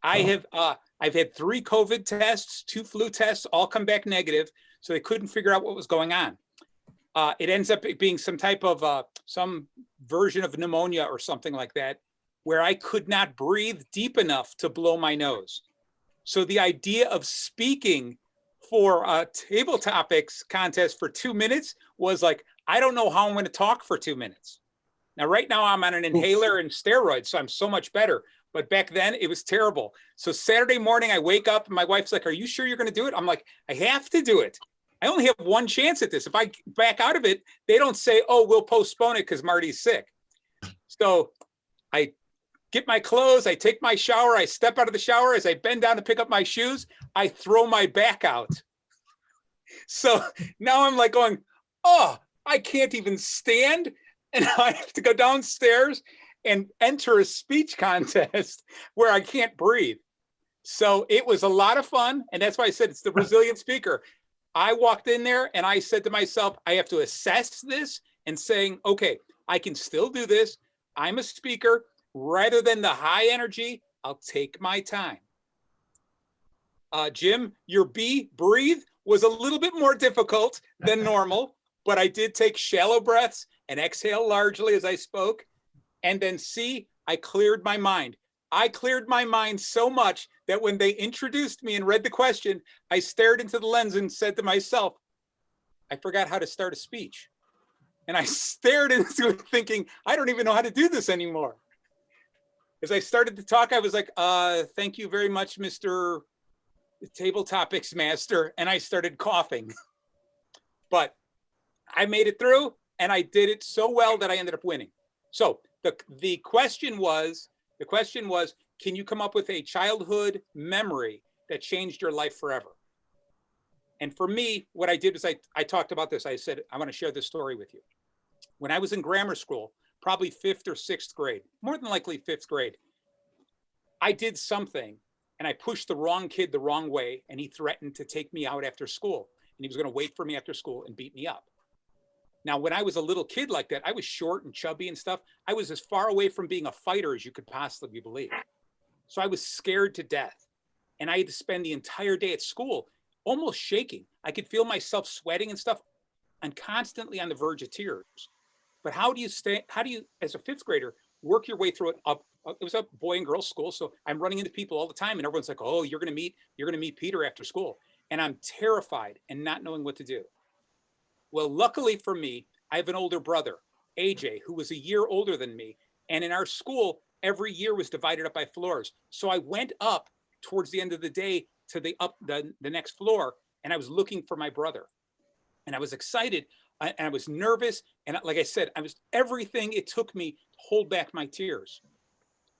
I've had 3 COVID tests, 2 flu tests, all come back negative. So they couldn't figure out what was going on. It ends up being some type of some version of pneumonia or something like that, where I could not breathe deep enough to blow my nose. So the idea of speaking for a table topics contest for 2 minutes was like, I don't know how I'm going to talk for 2 minutes. Now, right now I'm on an inhaler and steroids, so I'm so much better. But back then it was terrible. So Saturday morning I wake up and my wife's like, are you sure you're going to do it? I'm like, I have to do it. I only have one chance at this. If I back out of it, they don't say, oh, we'll postpone it because Marty's sick. So I get my clothes, I take my shower, I step out of the shower. As I bend down to pick up my shoes, I throw my back out. So now I'm like going, oh, I can't even stand. And I have to go downstairs and enter a speech contest where I can't breathe. So it was a lot of fun. And that's why I said it's the resilient speaker. I walked in there and I said to myself, I have to assess this and saying, okay, I can still do this. I'm a speaker. Rather than the high energy, I'll take my time. Jim, your B, breathe, was a little bit more difficult than normal, but I did take shallow breaths and exhale largely as I spoke. And then C, I cleared my mind. I cleared my mind so much that when they introduced me and read the question, I stared into the lens and said to myself, I forgot how to start a speech. And I stared into it thinking, I don't even know how to do this anymore. As I started to talk, I was like, thank you very much, Mr. Table Topics Master. And I started coughing. But I made it through and I did it so well that I ended up winning. So the question was, can you come up with a childhood memory that changed your life forever? And for me, what I did was I talked about this. I said, I want to share this story with you. When I was in grammar school, probably 5th or 6th grade, more than likely 5th grade, I did something and I pushed the wrong kid the wrong way. And he threatened to take me out after school. And he was going to wait for me after school and beat me up. Now, when I was a little kid like that, I was short and chubby and stuff. I was as far away from being a fighter as you could possibly believe. So I was scared to death. And I had to spend the entire day at school almost shaking. I could feel myself sweating and stuff and constantly on the verge of tears. But how do you, as a 5th grader, work your way through it up? It was a boy and girl school. So I'm running into people all the time and everyone's like, oh, you're going to meet Peter after school. And I'm terrified and not knowing what to do. Well, luckily for me, I have an older brother, AJ, who was a year older than me. And in our school, every year was divided up by floors. So I went up towards the end of the day to the next floor, and I was looking for my brother. And I was excited, and I was nervous. And like I said, I was everything it took me to hold back my tears.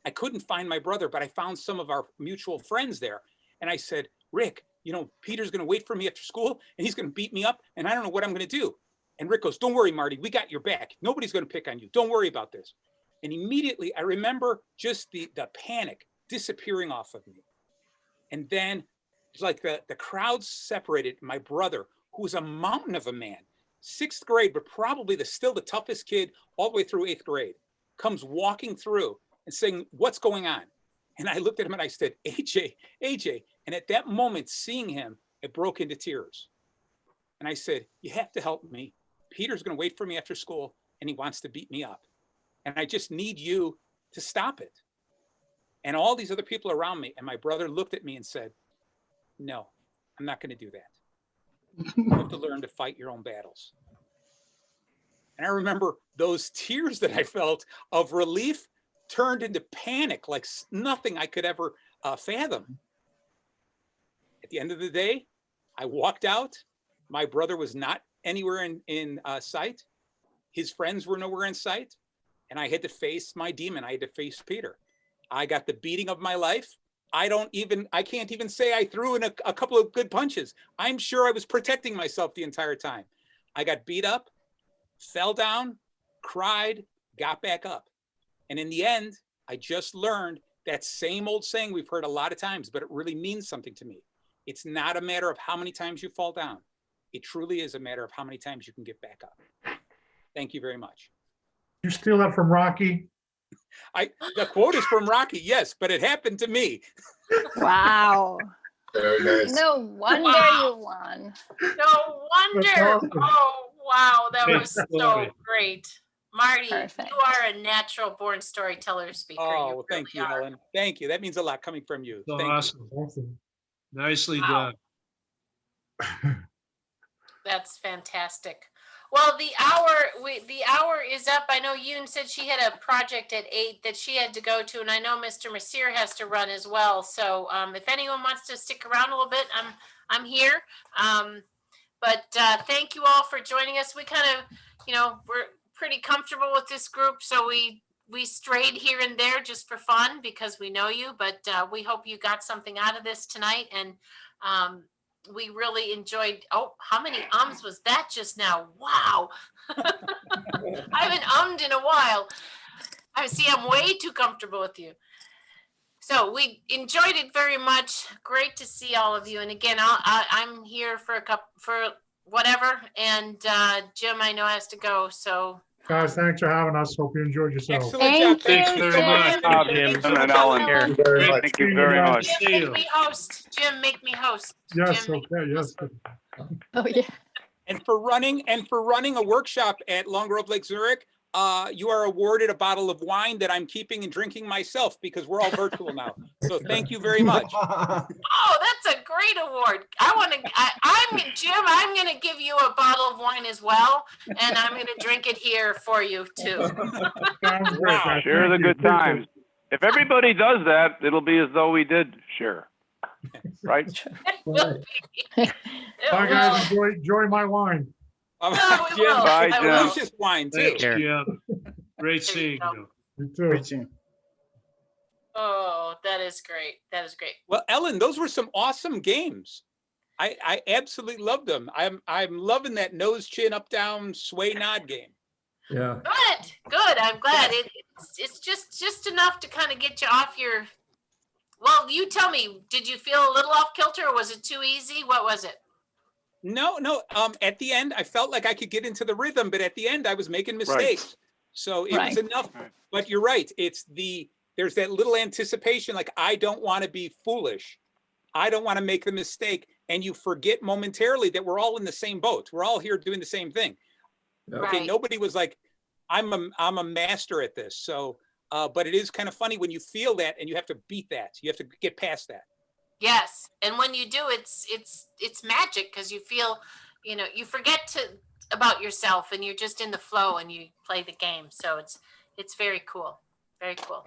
I couldn't find my brother, but I found some of our mutual friends there. And I said, Rick, you know, Peter's going to wait for me after school and he's going to beat me up and I don't know what I'm going to do. And Rick goes, don't worry, Marty, we got your back. Nobody's going to pick on you. Don't worry about this. And immediately I remember just the panic disappearing off of me. And then it's like the crowd separated. My brother, who was a mountain of a man, 6th grade, but probably still the toughest kid all the way through 8th grade, comes walking through and saying, what's going on? And I looked at him and I said, AJ. And at that moment, seeing him, it broke into tears. And I said, you have to help me. Peter's going to wait for me after school and he wants to beat me up. And I just need you to stop it. And all these other people around me, and my brother looked at me and said, no, I'm not going to do that. You have to learn to fight your own battles. And I remember those tears that I felt of relief turned into panic, like nothing I could ever fathom. At the end of the day, I walked out. My brother was not anywhere in sight. His friends were nowhere in sight. And I had to face my demon. I had to face Peter. I got the beating of my life. I can't even say I threw in a couple of good punches. I'm sure I was protecting myself the entire time. I got beat up, fell down, cried, got back up. And in the end, I just learned that same old saying we've heard a lot of times, but it really means something to me. It's not a matter of how many times you fall down. It truly is a matter of how many times you can get back up. Thank you very much. You steal that from Rocky? The quote is from Rocky, yes, but it happened to me. Wow. Very nice. No wonder Wow. you won. No wonder. awesome. Oh, wow. That Great was story. so great. Marty, Perfect. you are a natural born storyteller speaker. Oh, You well, thank you, really are. Helen. Thank you. That means a lot coming from you. So Thank you. awesome. Awesome. Nicely Wow. done. That's fantastic. Well, the hour is up. I know Yoon said she had a project at 8 that she had to go to, and I know Mr. Mecir has to run as well. So if anyone wants to stick around a little bit, I'm here. But thank you all for joining us. We kind of, we're pretty comfortable with this group, so we strayed here and there just for fun because we know you. But we hope you got something out of this tonight, and we really enjoyed. Oh, how many ums was that just now? Wow. I haven't ummed in a while. I'm way too comfortable with you. So we enjoyed it very much. Great to see all of you. And again, I'm here for for whatever. And Jim, I know has to go. So Guys, thanks for having us. Hope you enjoyed yourself. Excellent job. Thank Thank you you very so much. much. Jim so and much, Ellen. Ellen. Very much. Thank you very much. Jim, See you. make me host. Jim, make me host. Yes, Jim, make okay, me yes. host. Oh yeah. And for running a workshop at Long Grove Lake Zurich, you are awarded a bottle of wine that I'm keeping and drinking myself because we're all virtual now. So thank you very much. Oh, that's a great award. I'm Jim. I'm going to give you a bottle of wine as well, and I'm going to drink it here for you too. Sounds great, Wow. guys. Share Thank the you. good Appreciate times. If everybody does that, it'll be as though we did share. Right? It will be. It it. Bye, guys. will. Enjoy my wine. No, we Jim, will. Bye, I Jim. will. delicious wine too. Thanks, Jim. Great There you seeing go. you. You too. Great team. Oh, that is great. That is great. Well, Ellen, those were some awesome games. I absolutely loved them. I'm loving that nose, chin, up, down, sway, nod game. Yeah. Good. I'm glad. It's just enough to kind of get you off your. Well, you tell me. Did you feel a little off kilter, or was it too easy? What was it? No. At the end, I felt like I could get into the rhythm, but at the end, I was making mistakes. So it was Right. enough. But you're right. There's that little anticipation, like I don't want to be foolish. I don't want to make the mistake. And you forget momentarily that we're all in the same boat. We're all here doing the same thing. Yeah. Okay, Right. nobody was like, I'm a master at this. So, but it is kind of funny when you feel that and you have to beat that. You have to get past that. Yes, and when you do, it's magic because you feel, you forget about yourself and you're just in the flow and you play the game. So it's very cool, very cool.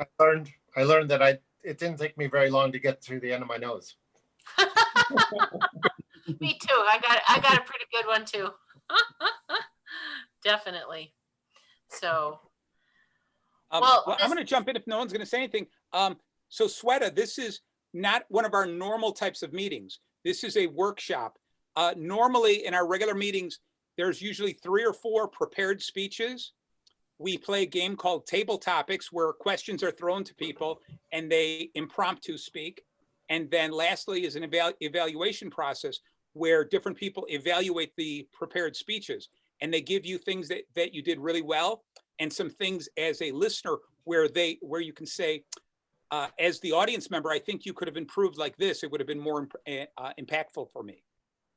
I learned that it didn't take me very long to get through the end of my nose. Me too. I got a pretty good one too. Definitely. So. Well, I'm going to jump in if no one's going to say anything. So Sweta, this is not one of our normal types of meetings. This is a workshop. Normally in our regular meetings, there's usually 3 or 4 prepared speeches. We play a game called Table Topics where questions are thrown to people and they impromptu speak. And then lastly is an evaluation process where different people evaluate the prepared speeches and they give you things that you did really well and some things as a listener where you can say, as the audience member, I think you could have improved like this. It would have been more impactful for me.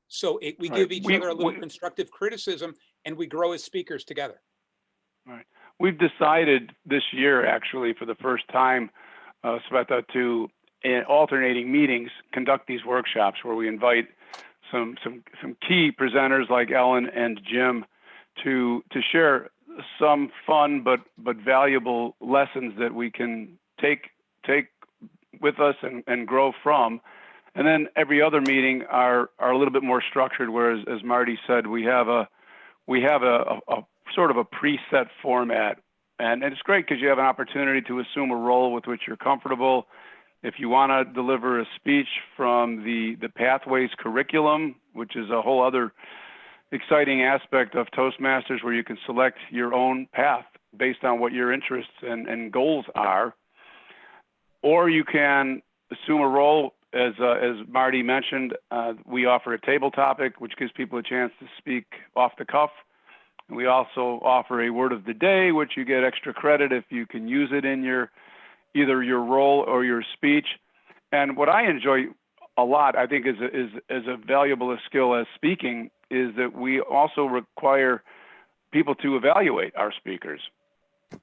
So we give each other a little constructive criticism and we grow as speakers together. Right. We've decided this year, actually, for the first time, Sveta, to in alternating meetings, conduct these workshops where we invite some key presenters like Ellen and Jim to share some fun but valuable lessons that we can take with us and grow from. And then every other meeting are a little bit more structured, whereas as Marty said, we have a sort of a preset format. And it's great because you have an opportunity to assume a role with which you're comfortable. If you want to deliver a speech from the Pathways curriculum, which is a whole other exciting aspect of Toastmasters where you can select your own path based on what your interests and goals are, or you can assume a role, as Marty mentioned, we offer a table topic, which gives people a chance to speak off the cuff. And we also offer a word of the day, which you get extra credit if you can use it in either your role or your speech. And what I enjoy a lot, I think, is a valuable a skill as speaking, is that we also require people to evaluate our speakers.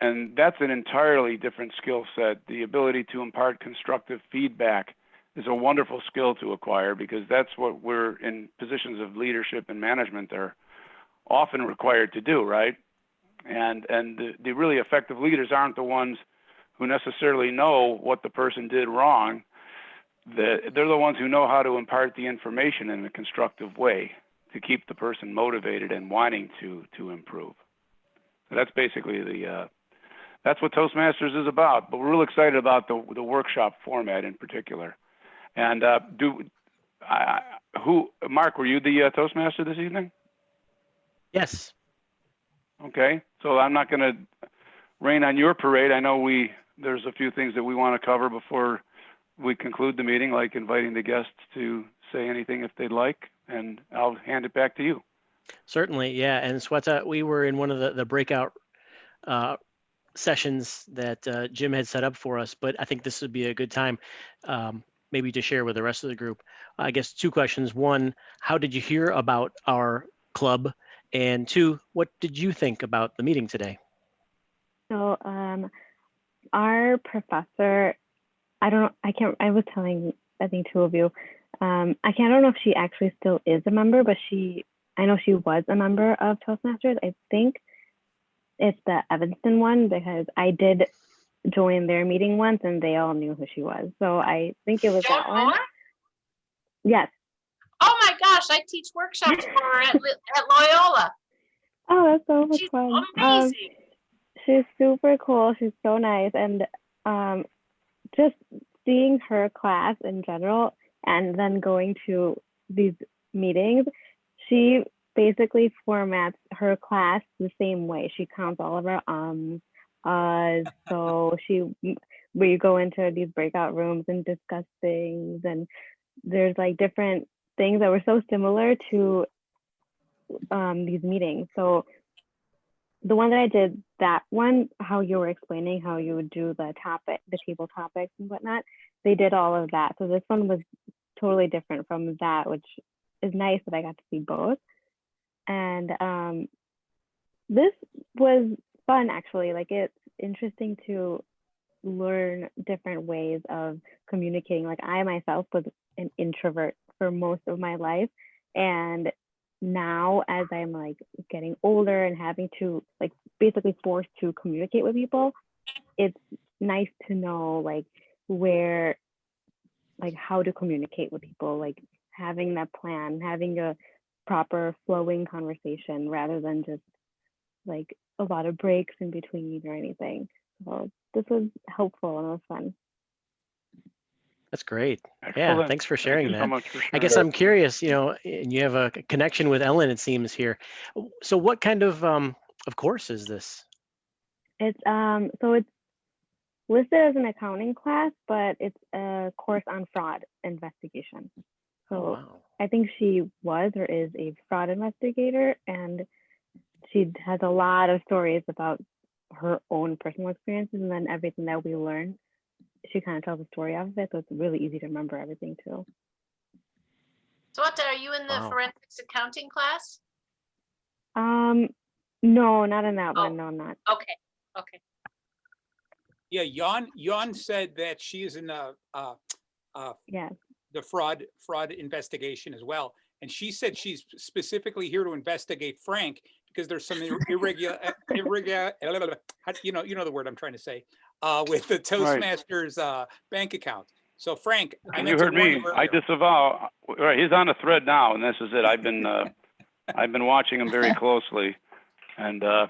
And that's an entirely different skill set. The ability to impart constructive feedback is a wonderful skill to acquire, because that's what we're in positions of leadership and management are often required to do, right? And the really effective leaders aren't the ones who necessarily know what the person did wrong. They're the ones who know how to impart the information in a constructive way to keep the person motivated and wanting to improve. So that's basically that's what Toastmasters is about. But we're real excited about the workshop format in particular. And Mark, were you the Toastmaster this evening? Yes. Okay, so I'm not going to rain on your parade. I know there's a few things that we want to cover before we conclude the meeting, like inviting the guests to say anything if they'd like, and I'll hand it back to you. Certainly, yeah. And Sweta, we were in one of the breakout sessions that Jim had set up for us, but I think this would be a good time maybe to share with the rest of the group. I guess 2 questions. 1, how did you hear about our club? And 2, what did you think about the meeting today? So our professor, I was telling, I think 2 of you, I don't know if she actually still is a member, but I know she was a member of Toastmasters. I think it's the Evanston one, because I did join their meeting once and they all knew who she was. So I think it was that one. Yes. Oh my gosh, I teach workshops for her at Loyola. Oh, that's so much She's fun. amazing. She's super cool. She's so nice. And just seeing her class in general and then going to these meetings, she basically formats her class the same way. She counts all of her so we go into these breakout rooms and discuss things, and there's like different things that were so similar to these meetings. So the one that I did, that one, how you were explaining how you would do the table topics and whatnot, they did all of that. So this one was totally different from that, which is nice that I got to see both. And this was fun, actually. Like, it's interesting to learn different ways of communicating. Like, I myself was an introvert for most of my life, and now as I'm like getting older and having to like basically forced to communicate with people, it's nice to know like how to communicate with people, like having that plan, having a proper flowing conversation rather than just like a lot of breaks in between or anything. So this was helpful and it was fun. That's great. Excellent. Yeah, thanks for sharing that. So much for sharing. I guess I'm curious, and you have a connection with Ellen, it seems, here. So what kind of course is this? It's so it's listed as an accounting class, but it's a course on fraud investigation. So wow. I think she was or is a fraud investigator, and she has a lot of stories about her own personal experiences, and then everything that we learn, she kind of tells a story out of it, so it's really easy to remember everything too. So what, are you in the forensics accounting class? No, not in that one. No, I'm not. Okay. Yeah, Jan said that she is in the fraud investigation as well, and she said she's specifically here to investigate Frank because there's some irregular, you know the word I'm trying to say, with the Toastmasters bank account. So Frank, you heard me. I disavow. Right, he's on a thread now, and this is it. I've been watching him very closely, and the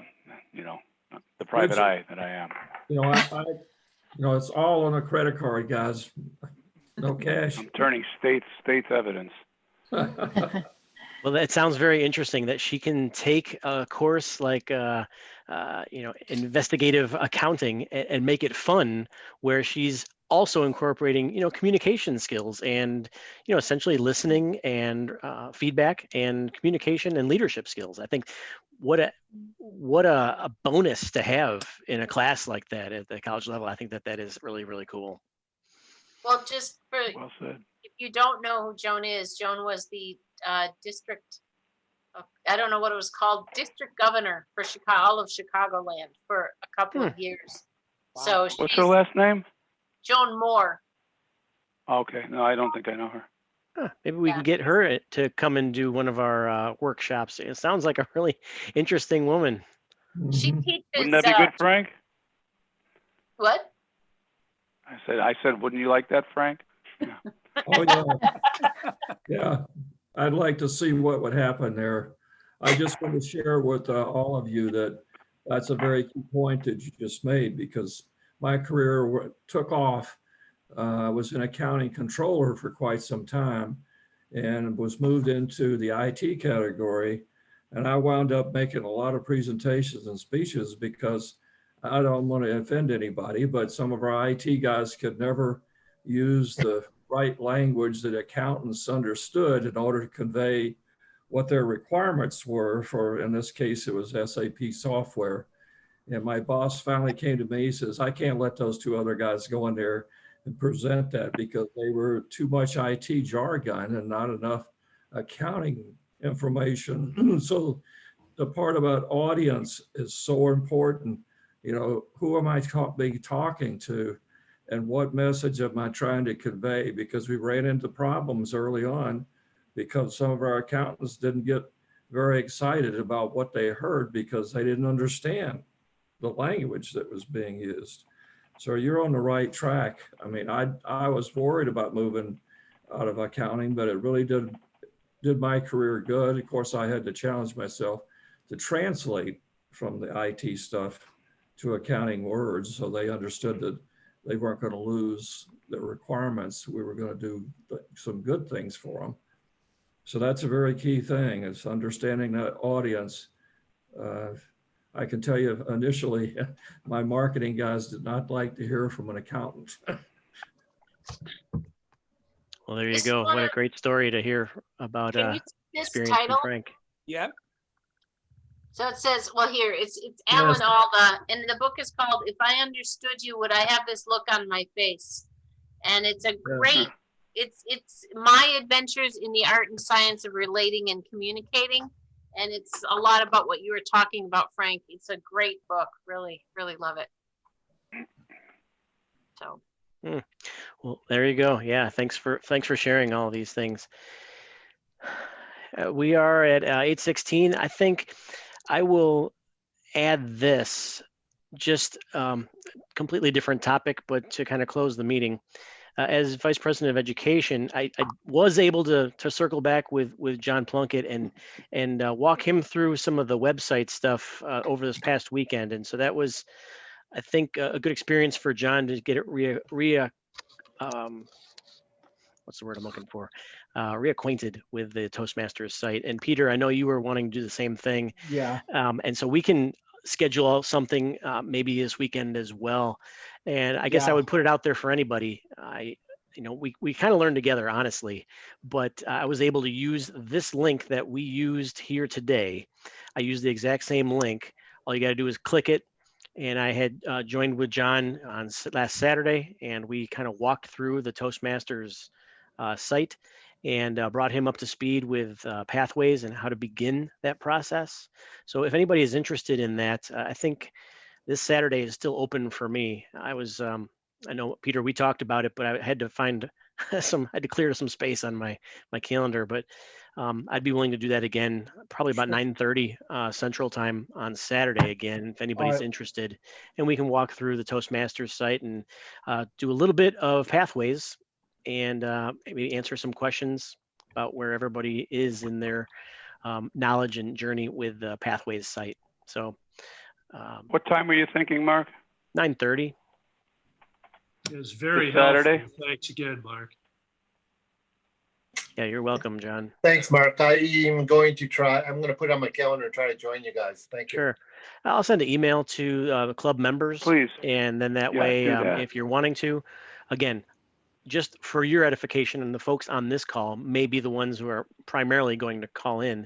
private eye that I am. It's all on a credit card, guys. No cash. I'm turning state's evidence. Well, that sounds very interesting that she can take a course like, investigative accounting and make it fun, where she's also incorporating, communication skills and, essentially listening and feedback and communication and leadership skills. I think what a bonus to have in a class like that at the college level. I think that is really, really cool. Well, just for, Well said. if you don't know who Joan is, Joan was the district, I don't know what it was called, district governor for Chicago, all of Chicagoland for a couple of years. So What's her she's last name? Joan Moore. Okay, no, I don't think I know her. Huh, maybe we Yeah. can get her to come and do one of our workshops. It sounds like a really interesting woman. She Mhm. teaches. Wouldn't that be good, Frank? What? I said, wouldn't you like that, Frank? Oh, yeah. Yeah, I'd like to see what would happen there. I just want to share with all of you that that's a very key point that you just made, because my career took off. I was an accounting controller for quite some time and was moved into the IT category. And I wound up making a lot of presentations and speeches because I don't want to offend anybody, but some of our IT guys could never use the right language that accountants understood in order to convey what their requirements were for, in this case, it was SAP software. And my boss finally came to me, he says, I can't let those two other guys go in there and present that because they were too much IT jargon and not enough accounting information. So the part about audience is so important. You know, who am I talking to? And what message am I trying to convey? Because we ran into problems early on because some of our accountants didn't get very excited about what they heard because they didn't understand the language that was being used. So you're on the right track. I mean, I was worried about moving out of accounting, but it really did my career good. Of course, I had to challenge myself to translate from the IT stuff to accounting words so they understood that they weren't going to lose the requirements. We were going to do some good things for them. So that's a very key thing, is understanding that audience. I can tell you initially, my marketing guys did not like to hear from an accountant. Well, there you go. What a great story to hear about Can you see this experience from title? Frank. Yeah. So it says, well, here it's Alan Alda, and the book is called "If I Understood You, Would I Have This Look on My Face?" And it's a great. It's my adventures in the art and science of relating and communicating, and it's a lot about what you were talking about, Frank. It's a great book. Really, really love it. So. Well, there you go. Yeah, thanks for sharing all these things. We are at 8:16. I think I will add this, just completely different topic, but to kind of close the meeting. As Vice President of Education, I was able to circle back with John Plunkett and walk him through some of the website stuff over this past weekend. And so that was, I think, a good experience for John to get it what's the word I'm looking for? Reacquainted with the Toastmasters site. And Peter, I know you were wanting to do the same thing. Yeah. And so we can schedule something maybe this weekend as well. And I guess I Yeah. would put it out there for anybody. We kind of learned together, honestly, but I was able to use this link that we used here today. I used the exact same link. All you got to do is click it. And I had joined with John on last Saturday, and we kind of walked through the Toastmasters site and brought him up to speed with pathways and how to begin that process. So if anybody is interested in that, I think this Saturday is still open for me. I know, Peter, we talked about it, but I had to find I had to clear some space on my calendar, but I'd be willing to do that again, probably about 9:30 Central Time on Saturday again, if anybody's interested. And we can walk through the Toastmasters site and do a little bit of pathways and maybe answer some questions about where everybody is in their knowledge and journey with the Pathways site. So what time were you thinking, Mark? 9:30. It was very Saturday. helpful. Thanks again, Mark. Yeah, you're welcome, John. Thanks, Mark. I'm going to put it on my calendar and try to join you guys. Thank you. Sure. I'll send an email to the club members. Please. And then that Yeah, way, do that. if you're wanting to, again, just for your edification, and the folks on this call may be the ones who are primarily going to call in.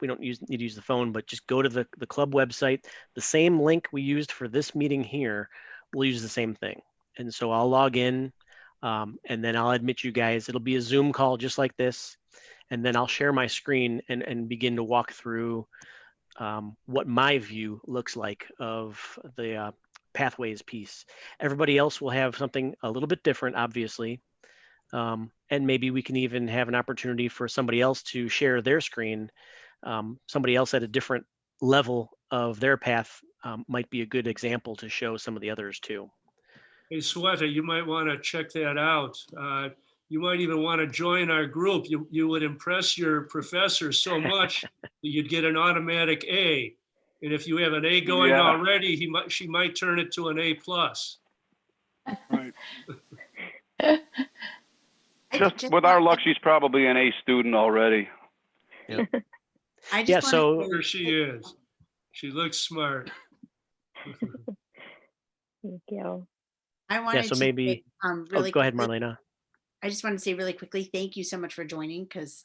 We don't need to use the phone, but just go to the club website. The same link we used for this meeting here, we'll use the same thing. And so I'll log in And then I'll admit you guys, it'll be a Zoom call just like this. And then I'll share my screen and begin to walk through what my view looks like of the pathways piece. Everybody else will have something a little bit different, obviously. And maybe we can even have an opportunity for somebody else to share their screen. Somebody else at a different level of their path might be a good example to show some of the others too. Hey, Sweta, you might want to check that out. You might even want to join our group. You would impress your professor so much that you'd get an automatic A. And if you have an A going already, she might turn it to an A+. Right. Just with our luck, she's probably an A student already. Yep. Yeah, so There she is. She looks smart. Thank you. I wanted so to maybe say, really go ahead, quickly, Marlena. I just want to say really quickly, thank you so much for joining, because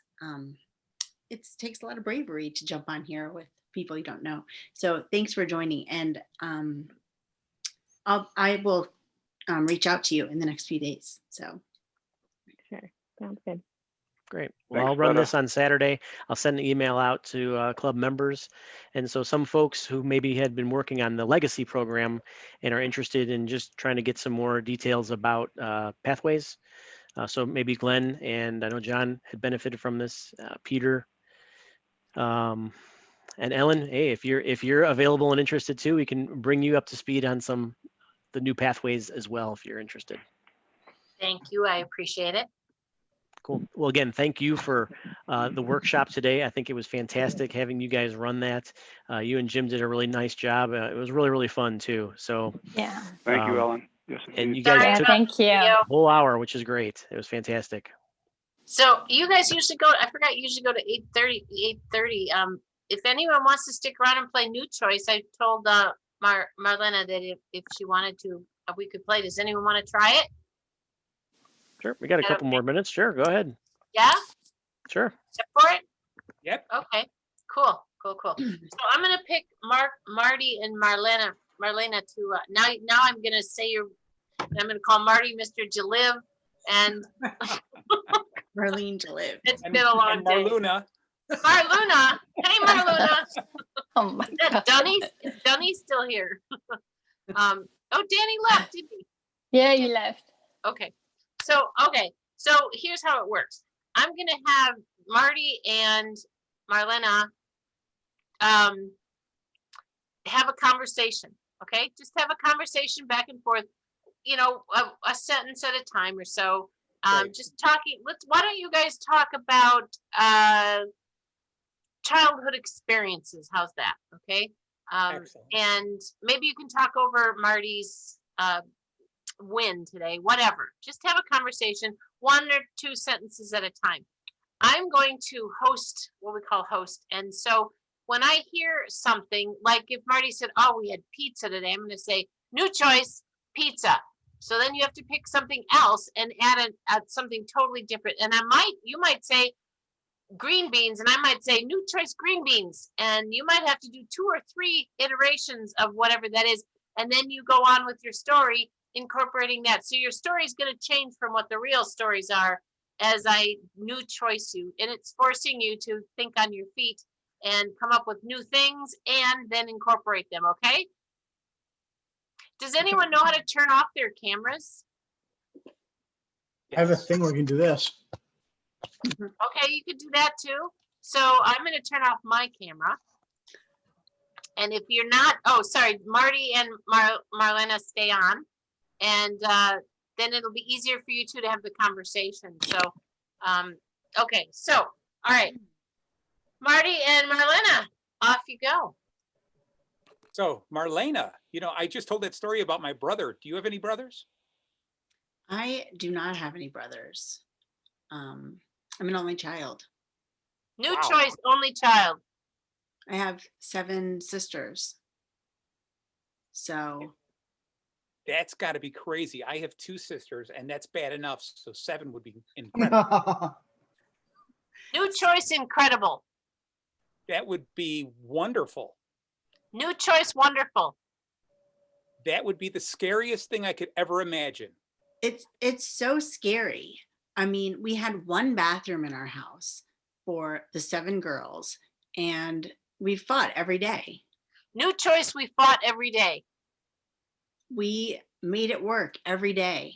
it takes a lot of bravery to jump on here with people you don't know. So thanks for joining, and I will reach out to you in the next few days. So Sure. Sounds good. Great. Well, Thanks, I'll run Sweta. this on Saturday. I'll send an email out to club members. And so some folks who maybe had been working on the legacy program and are interested in just trying to get some more details about pathways. So maybe Glenn, and I know John had benefited from this, Peter, and Ellen. Hey, if you're available and interested too, we can bring you up to speed on the new pathways as well if you're interested. Thank you. I appreciate it. Cool. Well, again, thank you for the workshop today. I think it was fantastic having you guys run that. You and Jim did a really nice job. It was really, really fun too. So Yeah. Thank you, Ellen. Yes, and indeed. you guys Sorry took about Thank the you. video. a whole hour, which is great. It was fantastic. So you guys usually go, I forgot, you usually go to 8:30. If anyone wants to stick around and play New Choice, I told Marlena that if she wanted to, we could play. Does anyone want to try it? Sure. We got a couple more minutes. Sure. Go ahead. Yeah? Sure. Up for it? Yep. Okay, cool. So I'm gonna pick Marty and Marlena to, now I'm gonna say I'm gonna call Marty Mr. Jaliv, and Marlene Jaliv. It's been a long day. Marluna. Marluna. Hey, Marluna. Oh my God. Dunny's still here. Oh, Danny left, didn't he? Yeah, you left. Okay. So here's how it works. I'm gonna have Marty and Marlena have a conversation. Okay, just have a conversation back and forth. You know, a sentence at a time or so. Right. Just talking. Why don't you guys talk about childhood experiences? How's that? Okay. Excellent. And maybe you can talk over Marty's win today. Whatever. Just have a conversation. 1 or 2 sentences at a time. I'm going to host what we call host. And so when I hear something, like if Marty said, oh, we had pizza today, I'm going to say, new choice, pizza. So then you have to pick something else and add something totally different. And you might say green beans, and I might say new choice green beans. And you might have to do 2 or 3 iterations of whatever that is. And then you go on with your story, incorporating that. So your story is going to change from what the real stories are as I new choice you. And it's forcing you to think on your feet and come up with new things and then incorporate them, okay? Does anyone know how to turn off their cameras? I have a thing where you can do this. Okay, you could do that too. So I'm going to turn off my camera. And if you're not, oh, sorry, Marty and Marlena stay on. And then it'll be easier for you two to have the conversation. So, okay, so, all right. Marty and Marlena, off you go. So Marlena, you know, I just told that story about my brother. Do you have any brothers? I do not have any brothers. I'm an only child. New choice, only child. I have 7 sisters. So That's got to be crazy. I have 2 sisters, and that's bad enough. So 7 would be incredible. New choice, incredible. That would be wonderful. New choice, wonderful. That would be the scariest thing I could ever imagine. It's so scary. I mean, we had one bathroom in our house for the 7 girls, and we fought every day. New choice, we fought every day. We made it work every day.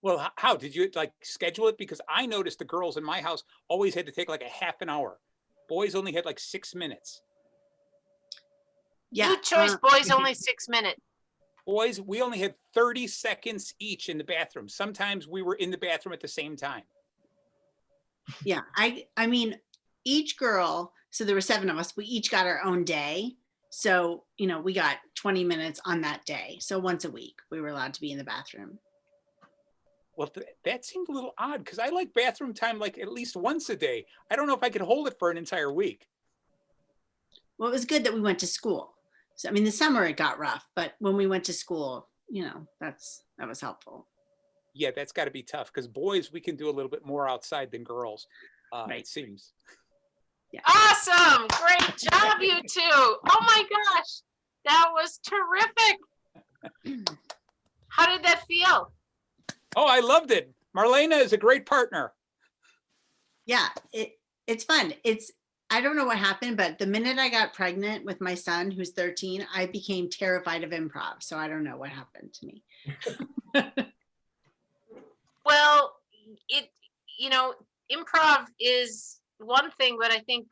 Well, how did you like schedule it? Because I noticed the girls in my house always had to take like a half an hour. Boys only had like 6 minutes. Yeah. New choice, boys, only 6 minutes. Boys, we only had 30 seconds each in the bathroom. Sometimes we were in the bathroom at the same time. Yeah. I mean, each girl, so there were 7 of us, we each got our own day. So, you know, we got 20 minutes on that day. So once a week, we were allowed to be in the bathroom. Well, that seemed a little odd because I like bathroom time like at least once a day. I don't know if I could hold it for an entire week. Well, it was good that we went to school. So, I mean, the summer it got rough, but when we went to school, you know, that was helpful. Yeah, that's got to be tough because boys, we can do a little bit more outside than girls, Right. it seems. Yeah. Awesome. Great job, you two. Oh my gosh. That was terrific. How did that feel? Oh, I loved it. Marlena is a great partner. Yeah, it's fun. I don't know what happened, but the minute I got pregnant with my son, who's 13, I became terrified of improv. So I don't know what happened to me. Well, improv is one thing, but I think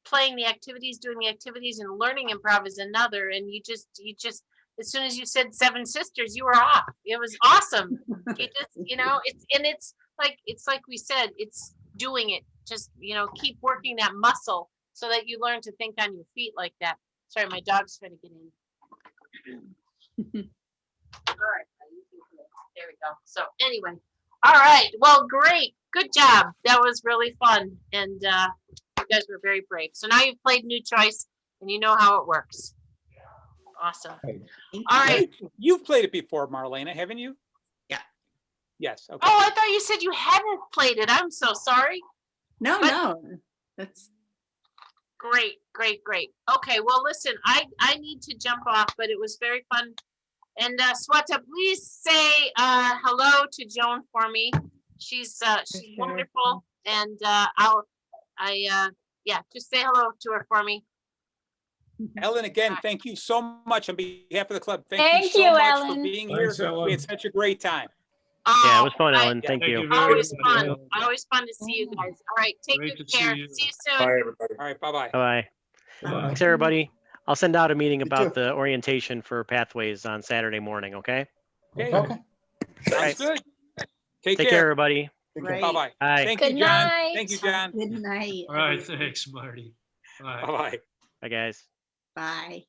playing the activities, doing the activities, and learning improv is another. And you just, as soon as you said 7 sisters, you were off. It was awesome. You just, it's like we said, it's doing it. Just, keep working that muscle so that you learn to think on your feet like that. Sorry, my dog's trying to get in. All right. There we go. So anyway, all right. Well, great. Good job. That was really fun. And you guys were very brave. So now you've played New Choice and you know how it works. Awesome. All right. You've played it before, Marlena, haven't you? Yeah. Yes. Okay. Oh, I thought you said you hadn't played it. I'm so sorry. No. That's great. Okay. Well, listen, I need to jump off, but it was very fun. And Sweta, please say hello to Joan for me. She's wonderful, and just say hello to her for me. Ellen, again, thank you so much on behalf of the club. Thank you so much Ellen. for being Thanks, here. Ellen. We had such a great time. Yeah, it was fun, Ellen. Thank you. Always fun. Always fun to see you guys. All right, take Great good to see care. you. See you soon. Bye, everybody. All right, bye-bye. Bye-bye. Bye. Thanks, everybody. I'll send out a meeting You about too. the orientation for Pathways on Saturday morning, okay? Okay, Okay. sounds Right. good. Take care, everybody. right. Bye-bye. Bye. Thank Good you, John. night. Thank you, John. Good night. All right, thanks, Marty. Bye. Bye-bye. Bye, guys. Bye.